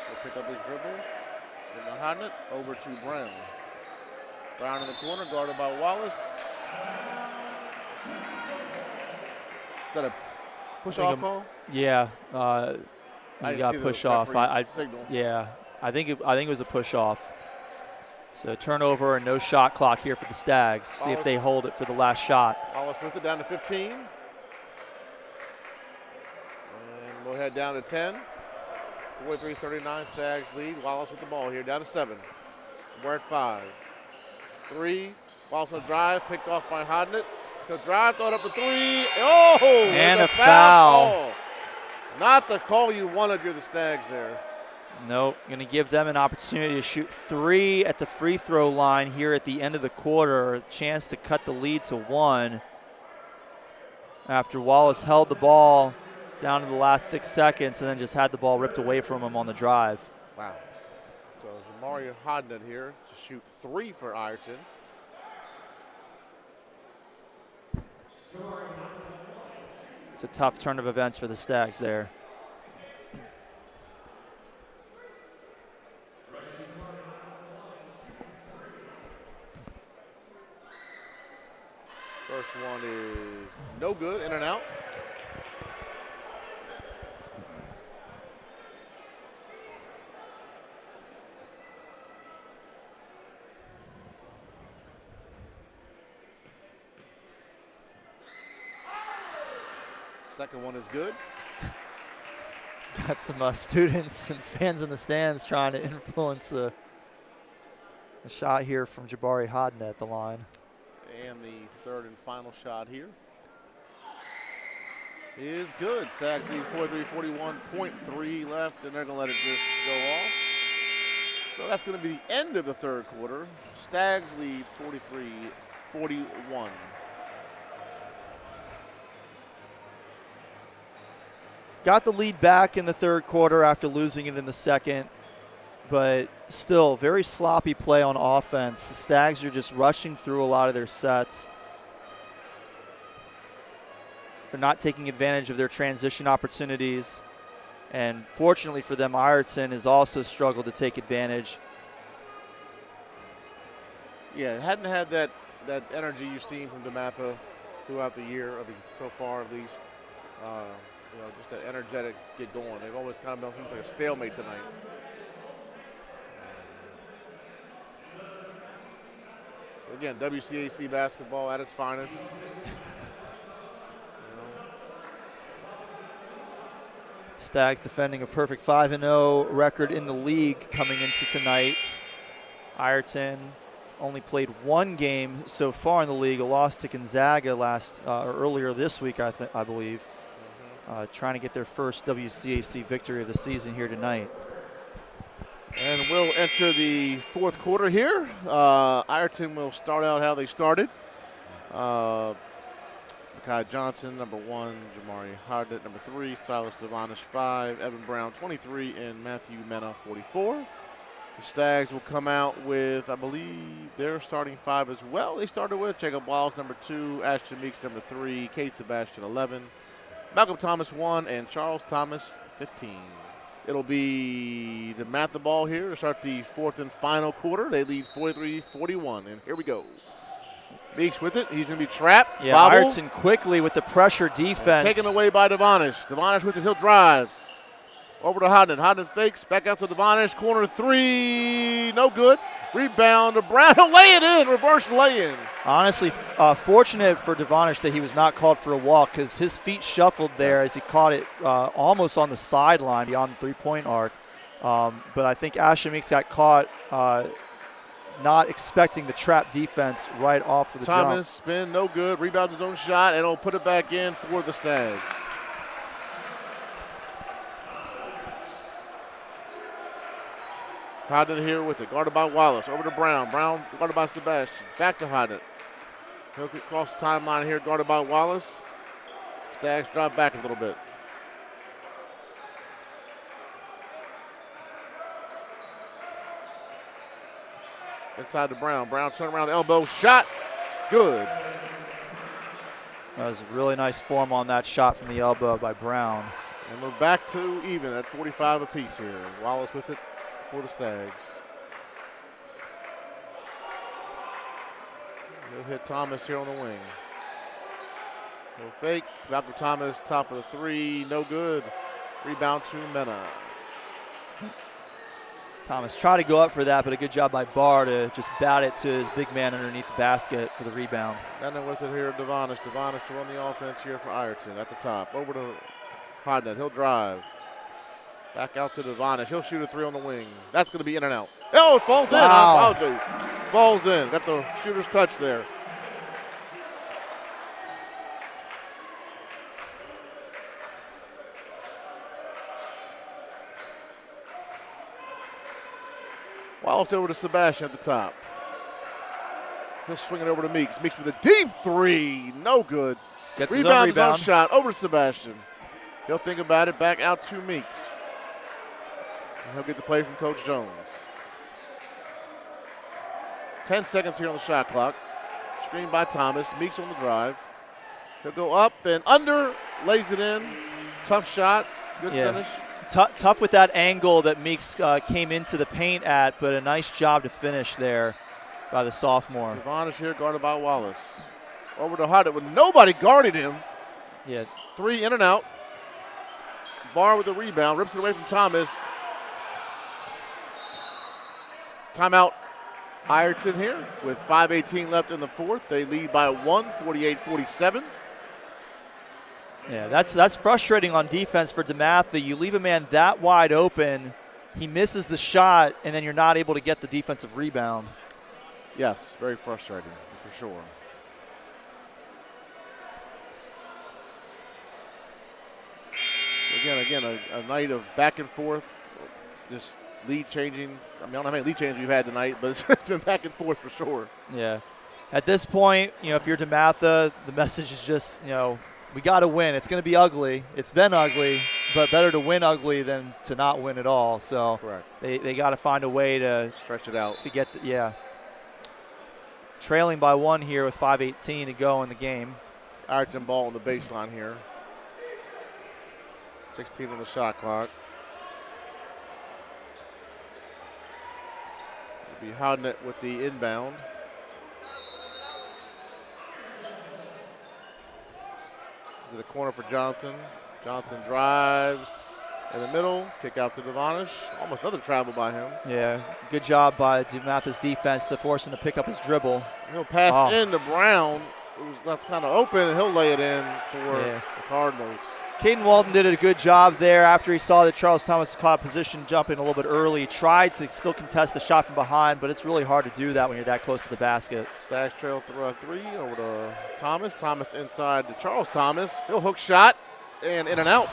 He'll pick up his dribble. In behind it, over to Brown. Brown in the corner, guarded by Wallace. Is that a push-off call? Yeah, you got push off. Yeah, I think it was a push off. So turnover and no shot clock here for the Stags. Wallace, see if they hold it for the last shot. Wallace with it down to 15. We'll head down to 10. 43-39, Stags lead. Wallace with the ball here, down to 7. We're at 5. Three. Wallace on a drive, picked off by Hodnett. He'll drive, throw it up for three. Oh! And there's a foul. Call. Not the call you wanted, you're the Stags there. Nope, going to give them an opportunity to shoot 3 at the free throw line here at the end of the quarter. A chance to cut the lead to 1 after Wallace held the ball down to the last 6 seconds and then just had the ball ripped away from him on the drive. Wow. So Jamari Hodnett here to shoot 3 for Ireton. It's a tough turn of events for the Stags there. First one is no good, in and out. Second one is good. Got some students and fans in the stands trying to influence the shot here from Jabari Hodnett at the line. And the third and final shot here is good. Stags lead 43-41, 0.3 left, and they're going to let it just go off. So that's going to be the end of the third quarter. Stags lead 43-41. Got the lead back in the third quarter after losing it in the second, but still very sloppy play on offense. The Stags are just rushing through a lot of their sets. They're not taking advantage of their transition opportunities. And fortunately for them, Ireton has also struggled to take advantage. Yeah, hadn't had that energy you've seen from DeMatha throughout the year, so far at least. Just that energetic get going. They've always kind of been almost like a stalemate tonight. Again, WCAC basketball at its finest. Stags defending a perfect 5-0 record in the league coming into tonight. Ireton only played 1 game so far in the league, a loss to Gonzaga earlier this week, I believe. Trying to get their first WCAC victory of the season here tonight. And we'll enter the fourth quarter here. Ireton will start out how they started. Kai Johnson, number 1, Jamari Hodnett, number 3, Silas Devonish, 5, Evan Brown, 23, and Matthew Mena, 44. The Stags will come out with, I believe, their starting 5 as well. They started with Jacob Wallace, number 2, Ashton Meeks, number 3, Kate Sebastian, 11, Malcolm Thomas, 1, and Charles Thomas, 15. It'll be DeMatha ball here to start the fourth and final quarter. They lead 43-41, and here we go. Meeks with it. He's going to be trapped. Yeah, Bobble. Ireton quickly with the pressure defense. Taken away by Devonish. Devonish with it. He'll drive. Over to Hodnett. Hodnett fakes. Back out to Devonish. Corner 3. No good. Rebound to Brown. He'll lay it in. Reverse lay-in. Honestly, fortunate for Devonish that he was not called for a walk because his feet shuffled there as he caught it almost on the sideline beyond the three-point arc. But I think Ashton Meeks got caught not expecting the trap defense right off of the jump. Thomas, spin, no good. Rebound his own shot, and he'll put it back in for the Stags. Hodnett here with it, guarded by Wallace. Over to Brown. Brown guarded by Sebastian. Back to Hodnett. He'll get across the timeline here, guarded by Wallace. Stags drop back a little bit. Inside to Brown. Brown turn around the elbow. Shot. Good. That was a really nice form on that shot from the elbow by Brown. And we're back to even at 45 apiece here. Wallace with it for the Stags. He'll hit Thomas here on the wing. He'll fake. Malcolm Thomas, top of the 3. No good. Rebound to Mena. Thomas tried to go up for that, but a good job by Barr to just bat it to his big man underneath the basket for the rebound. And then with it here, Devonish. Devonish to run the offense here for Ireton at the top. Over to Hodnett. He'll drive. Back out to Devonish. He'll shoot a 3 on the wing. That's going to be in and out. Oh, it falls in. Wow. I'll do. falls in. Got the shooter's touch there. Wallace over to Sebastian at the top. He'll swing it over to Meeks. Meeks with a deep three. No good. Gets his own His own rebound. shot over to Sebastian. He'll think about it. Back out to Meeks. And he'll get the play from Coach Jones. 10 seconds here on the shot clock. Screen by Thomas. Meeks on the drive. He'll go up and under. Lays it in. Tough shot. Good finish. Tough with that angle that Meeks came into the paint at, but a nice job to finish there by the sophomore. Devon is here, guarded by Wallace. Over to Huddett with nobody guarding him. Yeah. 3 in and out. Barr with the rebound, rips it away from Thomas. Timeout. Ireton here with 5:18 left in the fourth. They lead by 1, 48-47. Yeah, that's frustrating on defense for DeMatha. You leave a man that wide open, he misses the shot, and then you're not able to get the defensive rebound. Yes, very frustrating for sure. Again, a night of back and forth, just lead changing. I don't know how many lead changes we've had tonight, but it's been back and forth for sure. Yeah. At this point, if you're DeMatha, the message is just, we got to win. It's going to be ugly. It's been ugly, but better to win ugly than to not win at all. So correct. They got to find a way to stretch it out to get trailing by 1 here with 5:18 to go in the game. Ireton ball on the baseline here. 16 on the shot clock. Will be Howden with the inbound. To the corner for Johnson. Johnson drives in the middle. Kick out to Devonish. Almost another travel by him. Yeah, good job by DeMatha's defense to force him to pick up his dribble. He'll pass in to Brown, who's left kind of open, and he'll lay it in for the Cardinals. Caden Walton did a good job there after he saw that Charles Thomas caught a position jumping a little bit early. He tried to still contest the shot from behind, but it's really hard to do that when you're that close to the basket. Stags trail through a 3 over to Thomas. Thomas inside to Charles Thomas. He'll hook shot and in and out.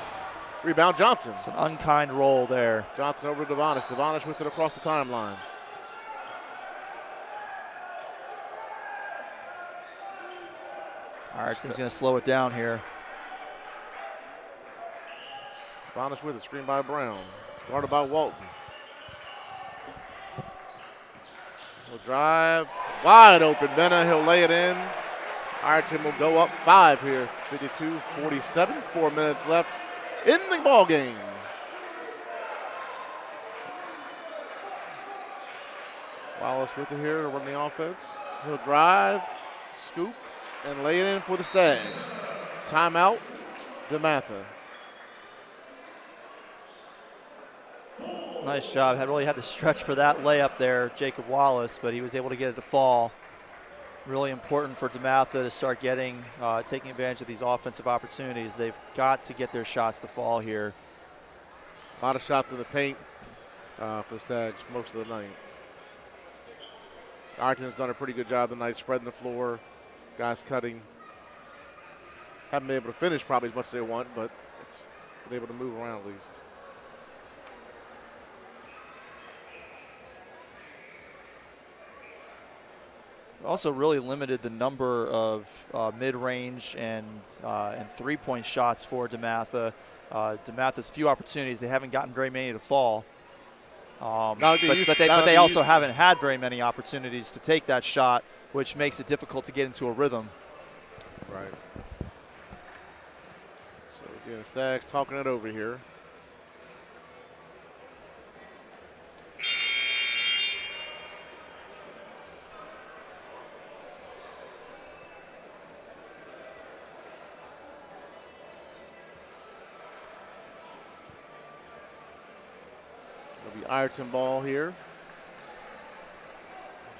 Rebound Johnson. It's an unkind roll there. Johnson over to Devonish. Devonish with it across the timeline. Ireton's going to slow it down here. Devonish with it. Screen by Brown. Guarded by Walton. He'll drive. Wide open. Benna. He'll lay it in. Ireton will go up 5 here. 52-47. 4 minutes left in the ball game. Wallace with it here to run the offense. He'll drive, scoop, and lay it in for the Stags. Timeout, DeMatha. Nice job. Really had to stretch for that layup there, Jacob Wallace, but he was able to get it to fall. Really important for DeMatha to start taking advantage of these offensive opportunities. They've got to get their shots to fall here. A lot of shots in the paint for the Stags most of the night. Ireton's done a pretty good job tonight, spreading the floor, guys cutting. Haven't been able to finish probably as much as they want, but it's been able to move around at least. Also really limited the number of mid-range and three-point shots for DeMatha. DeMatha's few opportunities, they haven't gotten very many to fall. But they also haven't had very many opportunities to take that shot, which makes it difficult to get into a rhythm. Right. So again, Stags talking it over here. It'll be Ireton ball here.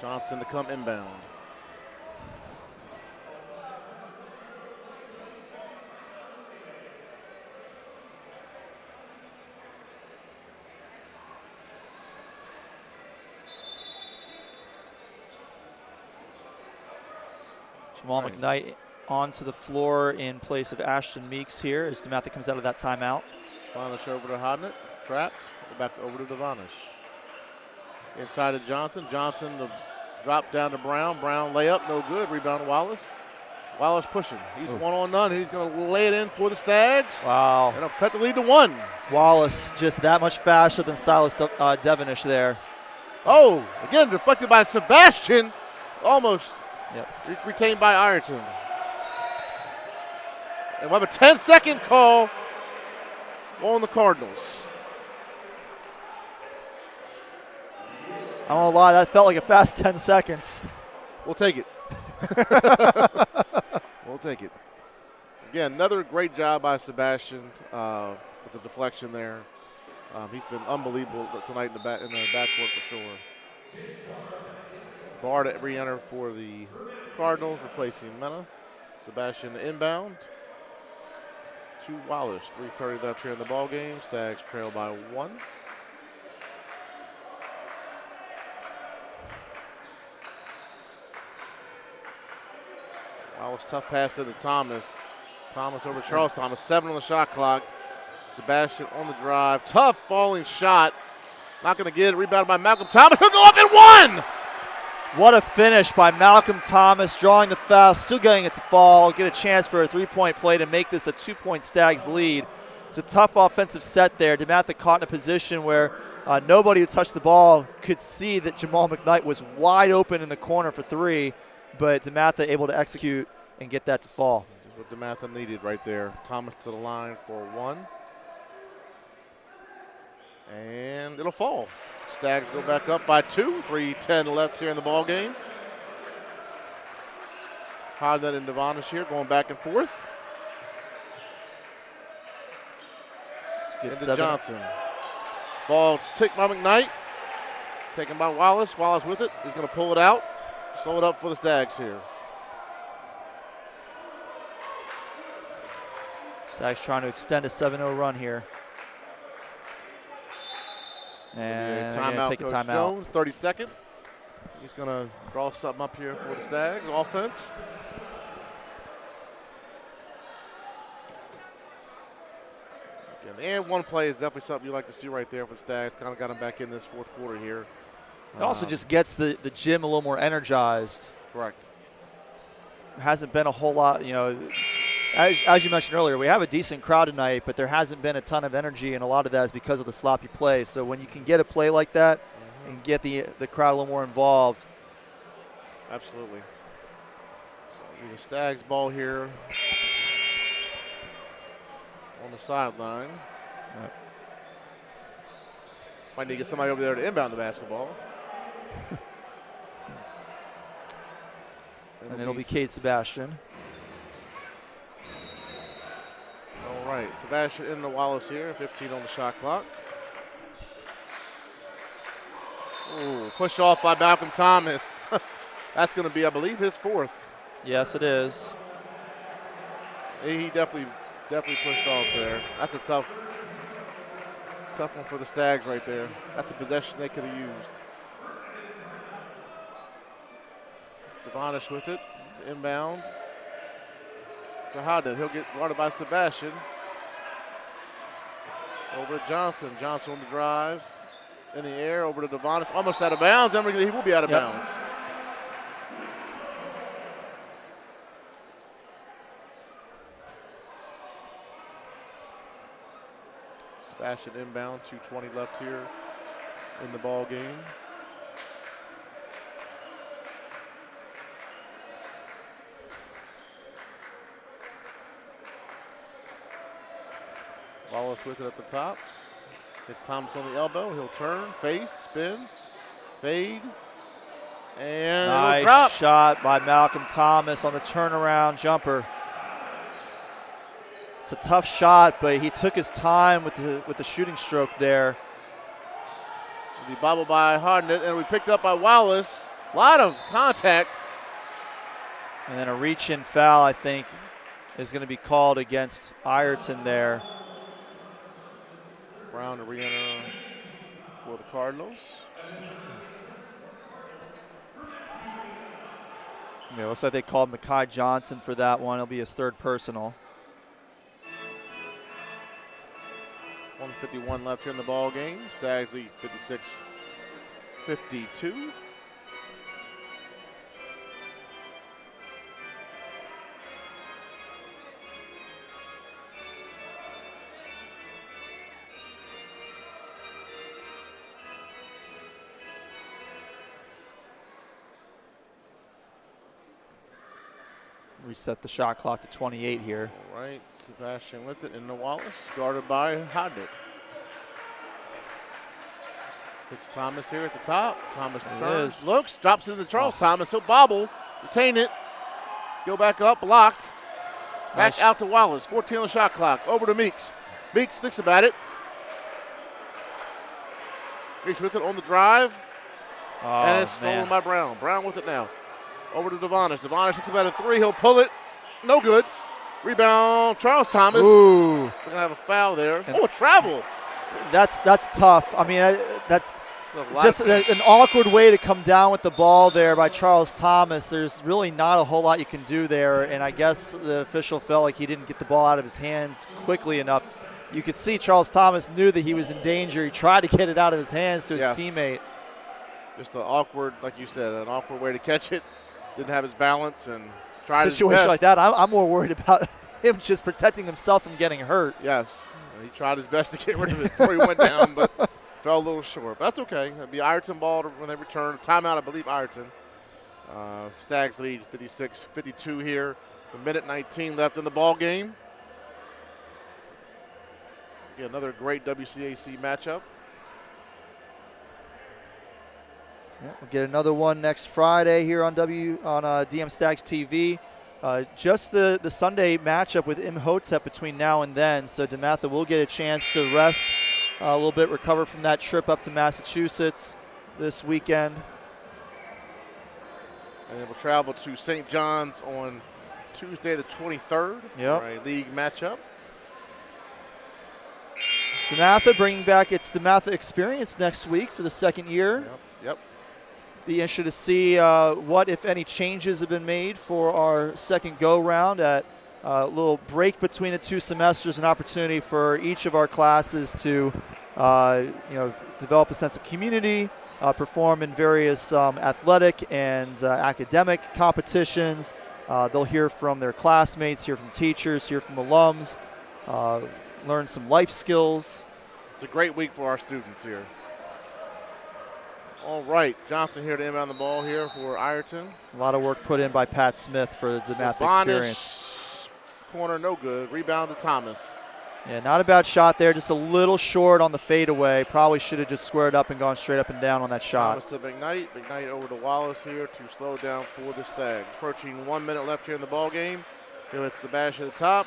Johnson to come inbound. Jamal Right. McKnight onto the floor in place of Ashton Meeks here as DeMatha comes out of that timeout. Devonish over to Hodnett, trapped. Back over to Devonish. Inside to Johnson. Johnson, the drop down to Brown. Brown layup, no good. Rebound Wallace. Wallace pushing. He's 1-on-none. He's going to lay it in for the Stags. Wow. And cut the lead to 1. Wallace just that much faster than Silas Devonish there. Oh, again deflected by Sebastian. Almost retained by Ireton. And we have a 10-second call on the Cardinals. I won't lie, that felt like a fast 10 seconds. We'll take it. We'll take it. Again, another great job by Sebastian with the deflection there. He's been unbelievable tonight in the backcourt for sure. Bar to re-enter for the Cardinals, replacing Mena. Sebastian inbound to Wallace. 3:30 left here in the ball game. Stags trail by 1. Wallace tough pass to Thomas. Thomas over Charles Thomas. 7 on the shot clock. Sebastian on the drive. Tough falling shot. Not going to get it. Rebounded by Malcolm Thomas. He'll go up and 1! What a finish by Malcolm Thomas, drawing the foul, still getting it to fall, get a chance for a three-point play to make this a 2-point Stags lead. It's a tough offensive set there. DeMatha caught in a position where nobody who touched the ball could see that Jamal McKnight was wide open in the corner for 3, but DeMatha able to execute and get that to fall. What DeMatha needed right there. Thomas to the line for 1. And it'll fall. Stags go back up by 2. 3:10 left here in the ball game. Hodnett and Devonish here going back and forth. Into Johnson. Ball tipped by McKnight. Taken by Wallace. Wallace with it. He's going to pull it out. Slow it up for the Stags here. Stags trying to extend a 7-0 run here. And timeout, take a Coach timeout. Jones, 32nd. He's going to draw something up here for the Stags. Offense. And one play is definitely something you like to see right there for the Stags. Kind of got him back in this fourth quarter here. It also just gets the gym a little more energized. Correct. There hasn't been a whole lot, as you mentioned earlier, we have a decent crowd tonight, but there hasn't been a ton of energy, and a lot of that is because of the sloppy play. So when you can get a play like that and get the crowd a little more involved. Absolutely. So the Stags ball here on the sideline. Right. Might need to get somebody over there to inbound the basketball. And it'll be Cade Sebastian. All right, Sebastian in the Wallace here, 15 on the shot clock. Ooh, pushed off by Malcolm Thomas. That's going to be, I believe, his 4th. Yes, it is. He definitely pushed off there. That's a tough one for the Stags right there. That's a possession they could have used. Devonish with it, inbound. To Hodnett, he'll get guarded by Sebastian. Over to Johnson. Johnson on the drive. In the air, over to Devonish. Almost out of bounds. He will be out of bounds. Sebastian inbound, 2:20 left here in the ball game. Wallace with it at the top. It's Thomas on the elbow. He'll turn, face, spin, fade, and nice drop. Shot by Malcolm Thomas on the turnaround jumper. It's a tough shot, but he took his time with the shooting stroke there. It'll be bobbled by Hodnett, and we picked up by Wallace. A lot of contact. And then a reach-in foul, I think, is going to be called against Ireton there. Brown to re-enter for the Cardinals. Yeah, looks like they called Mekhi Johnson for that one. It'll be his third personal. 1:51 left here in the ball game. Stags lead 56-52. Reset the shot clock to 28 here. All right, Sebastian with it in the Wallace, guarded by Hodnick. It's Thomas here at the top. Thomas returns, looks, drops it into Charles Thomas. He'll bobble, retain it, go back up, blocked. Back out to Wallace, 14 on the shot clock. Over to Meeks. Meeks thinks about it. Meeks with it on the drive. And it's stolen by Brown. Brown with it now. Over to Devonish. Devonish thinks about a three. He'll pull it. No good. Rebound, Charles Thomas. Ooh. We're going to have a foul there. And a travel. That's tough. I mean, that's just an awkward way to come down with the ball there by Charles Thomas. There's really not a whole lot you can do there, and I guess the official felt like he didn't get the ball out of his hands quickly enough. You could see Charles Thomas knew that he was in danger. He tried to get it out of his hands to his teammate. Just an awkward, like you said, an awkward way to catch it. Didn't have his balance and tried his situation best. like that, I'm more worried about him just protecting himself from getting hurt. Yes, he tried his best to get rid of it before he went down, but fell a little short. But that's okay. It'll be Ireton ball when they return. Timeout, I believe, Ireton. Stags lead 56-52 here. A minute 19 left in the ball game. Yeah, another great WCAC matchup. Yeah, we'll get another one next Friday here on DM Stags TV. Just the Sunday matchup with Imhotep between now and then, so DeMatha will get a chance to rest a little bit, recover from that trip up to Massachusetts this weekend. And then we'll travel to St. John's on Tuesday the 23rd for a league matchup. DeMatha bringing back its DeMatha experience next week for the second year. Yep. Be interested to see what, if any, changes have been made for our second go-round. At a little break between the two semesters, an opportunity for each of our classes to, develop a sense of community, perform in various athletic and academic competitions. They'll hear from their classmates, hear from teachers, hear from alums, learn some life skills. It's a great week for our students here. All right, Johnson here to inbound the ball here for Ireton. A lot of work put in by Pat Smith for the DeMatha experience. Corner, no good. Rebound to Thomas. Yeah, not a bad shot there. Just a little short on the fadeaway. Probably should have just squared up and gone straight up and down on that shot. Thomas to McKnight. McKnight over to Wallace here to slow down for the Stags. Approaching 1 minute left here in the ball game. Here it's Sebastian at the top.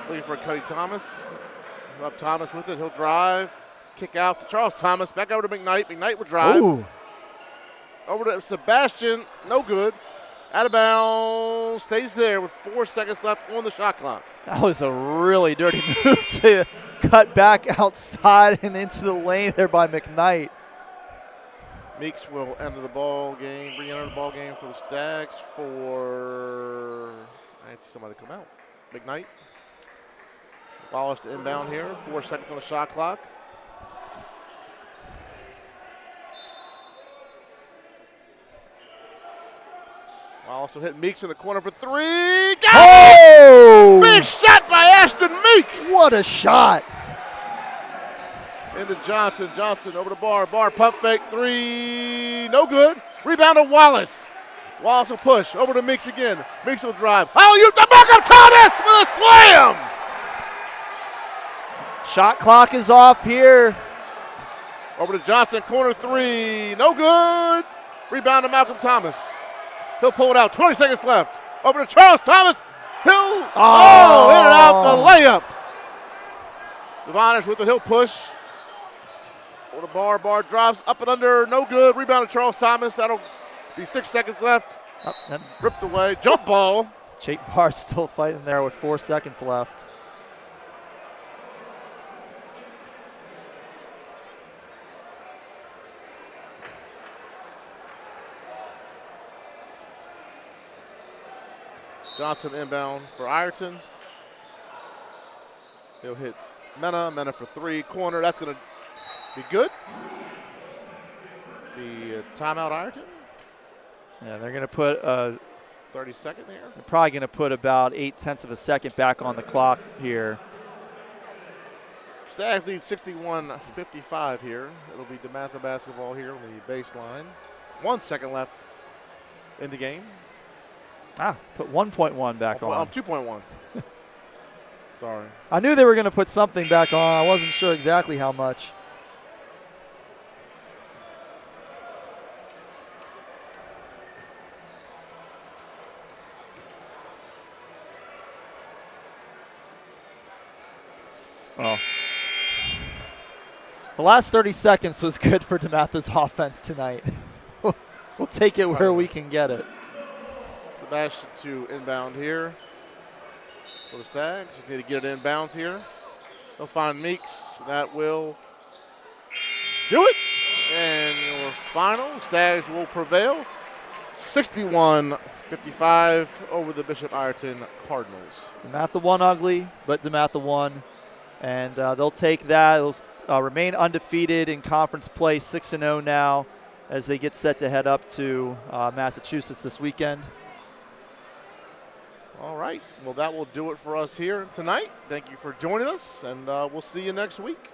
Looking for Cuddy Thomas. Up Thomas with it. He'll drive. Kick out to Charles Thomas. Back over to McKnight. McKnight will drive. Ooh. Over to Sebastian. No good. Out of bounds. Stays there with 4 seconds left on the shot clock. That was a really dirty move to cut back outside and into the lane there by McKnight. Meeks will enter the ball game, re-enter the ball game for the Stags for, I see somebody come out. McKnight. Wallace to inbound here. 4 seconds on the shot clock. Wallace will hit Meeks in the corner for three. Got it! Big shot by Ashton Meeks. What a shot. Into Johnson. Johnson over the bar. Bar pump fake three. No good. Rebound to Wallace. Wallace will push. Over to Meeks again. Meeks will drive. Oh, you to Malcolm Thomas with a slam. Shot clock is off here. Over to Johnson. Corner three. No good. Rebound to Malcolm Thomas. He'll pull it out. 20 seconds left. Over to Charles Thomas. He'll, in and out the layup. Devonish with it. He'll push. Over the bar. Bar drops. Up and under. No good. Rebound to Charles Thomas. That'll be 6 seconds left. Ripped away. Jump ball. Jake Barr still fighting there with 4 seconds left. Johnson inbound for Ireton. He'll hit Mena for three. Corner, that's going to be good. The timeout, Ireton. Yeah, they're going to put 30-second here. they're probably going to put about 0.8 of a second back on the clock here. Stags lead 61-55 here. It'll be DeMatha basketball here on the baseline. 1 second left in the game. Put 1.1 back on. 2.1. Sorry. I knew they were going to put something back on. I wasn't sure exactly how much. Oh. The last 30 seconds was good for DeMatha's offense tonight. We'll take it where we can get it. Sebastian to inbound here for the Stags. Just need to get it inbounds here. They'll find Meeks. That will do it. And your final, Stags will prevail. 61-55 over the Bishop Ireton Cardinals. DeMatha won ugly, but DeMatha won. And they'll take that. They'll remain undefeated in conference play, 6-0 now, as they get set to head up to Massachusetts this weekend. All right. Well, that will do it for us here tonight. Thank you for joining us, and we'll see you next week.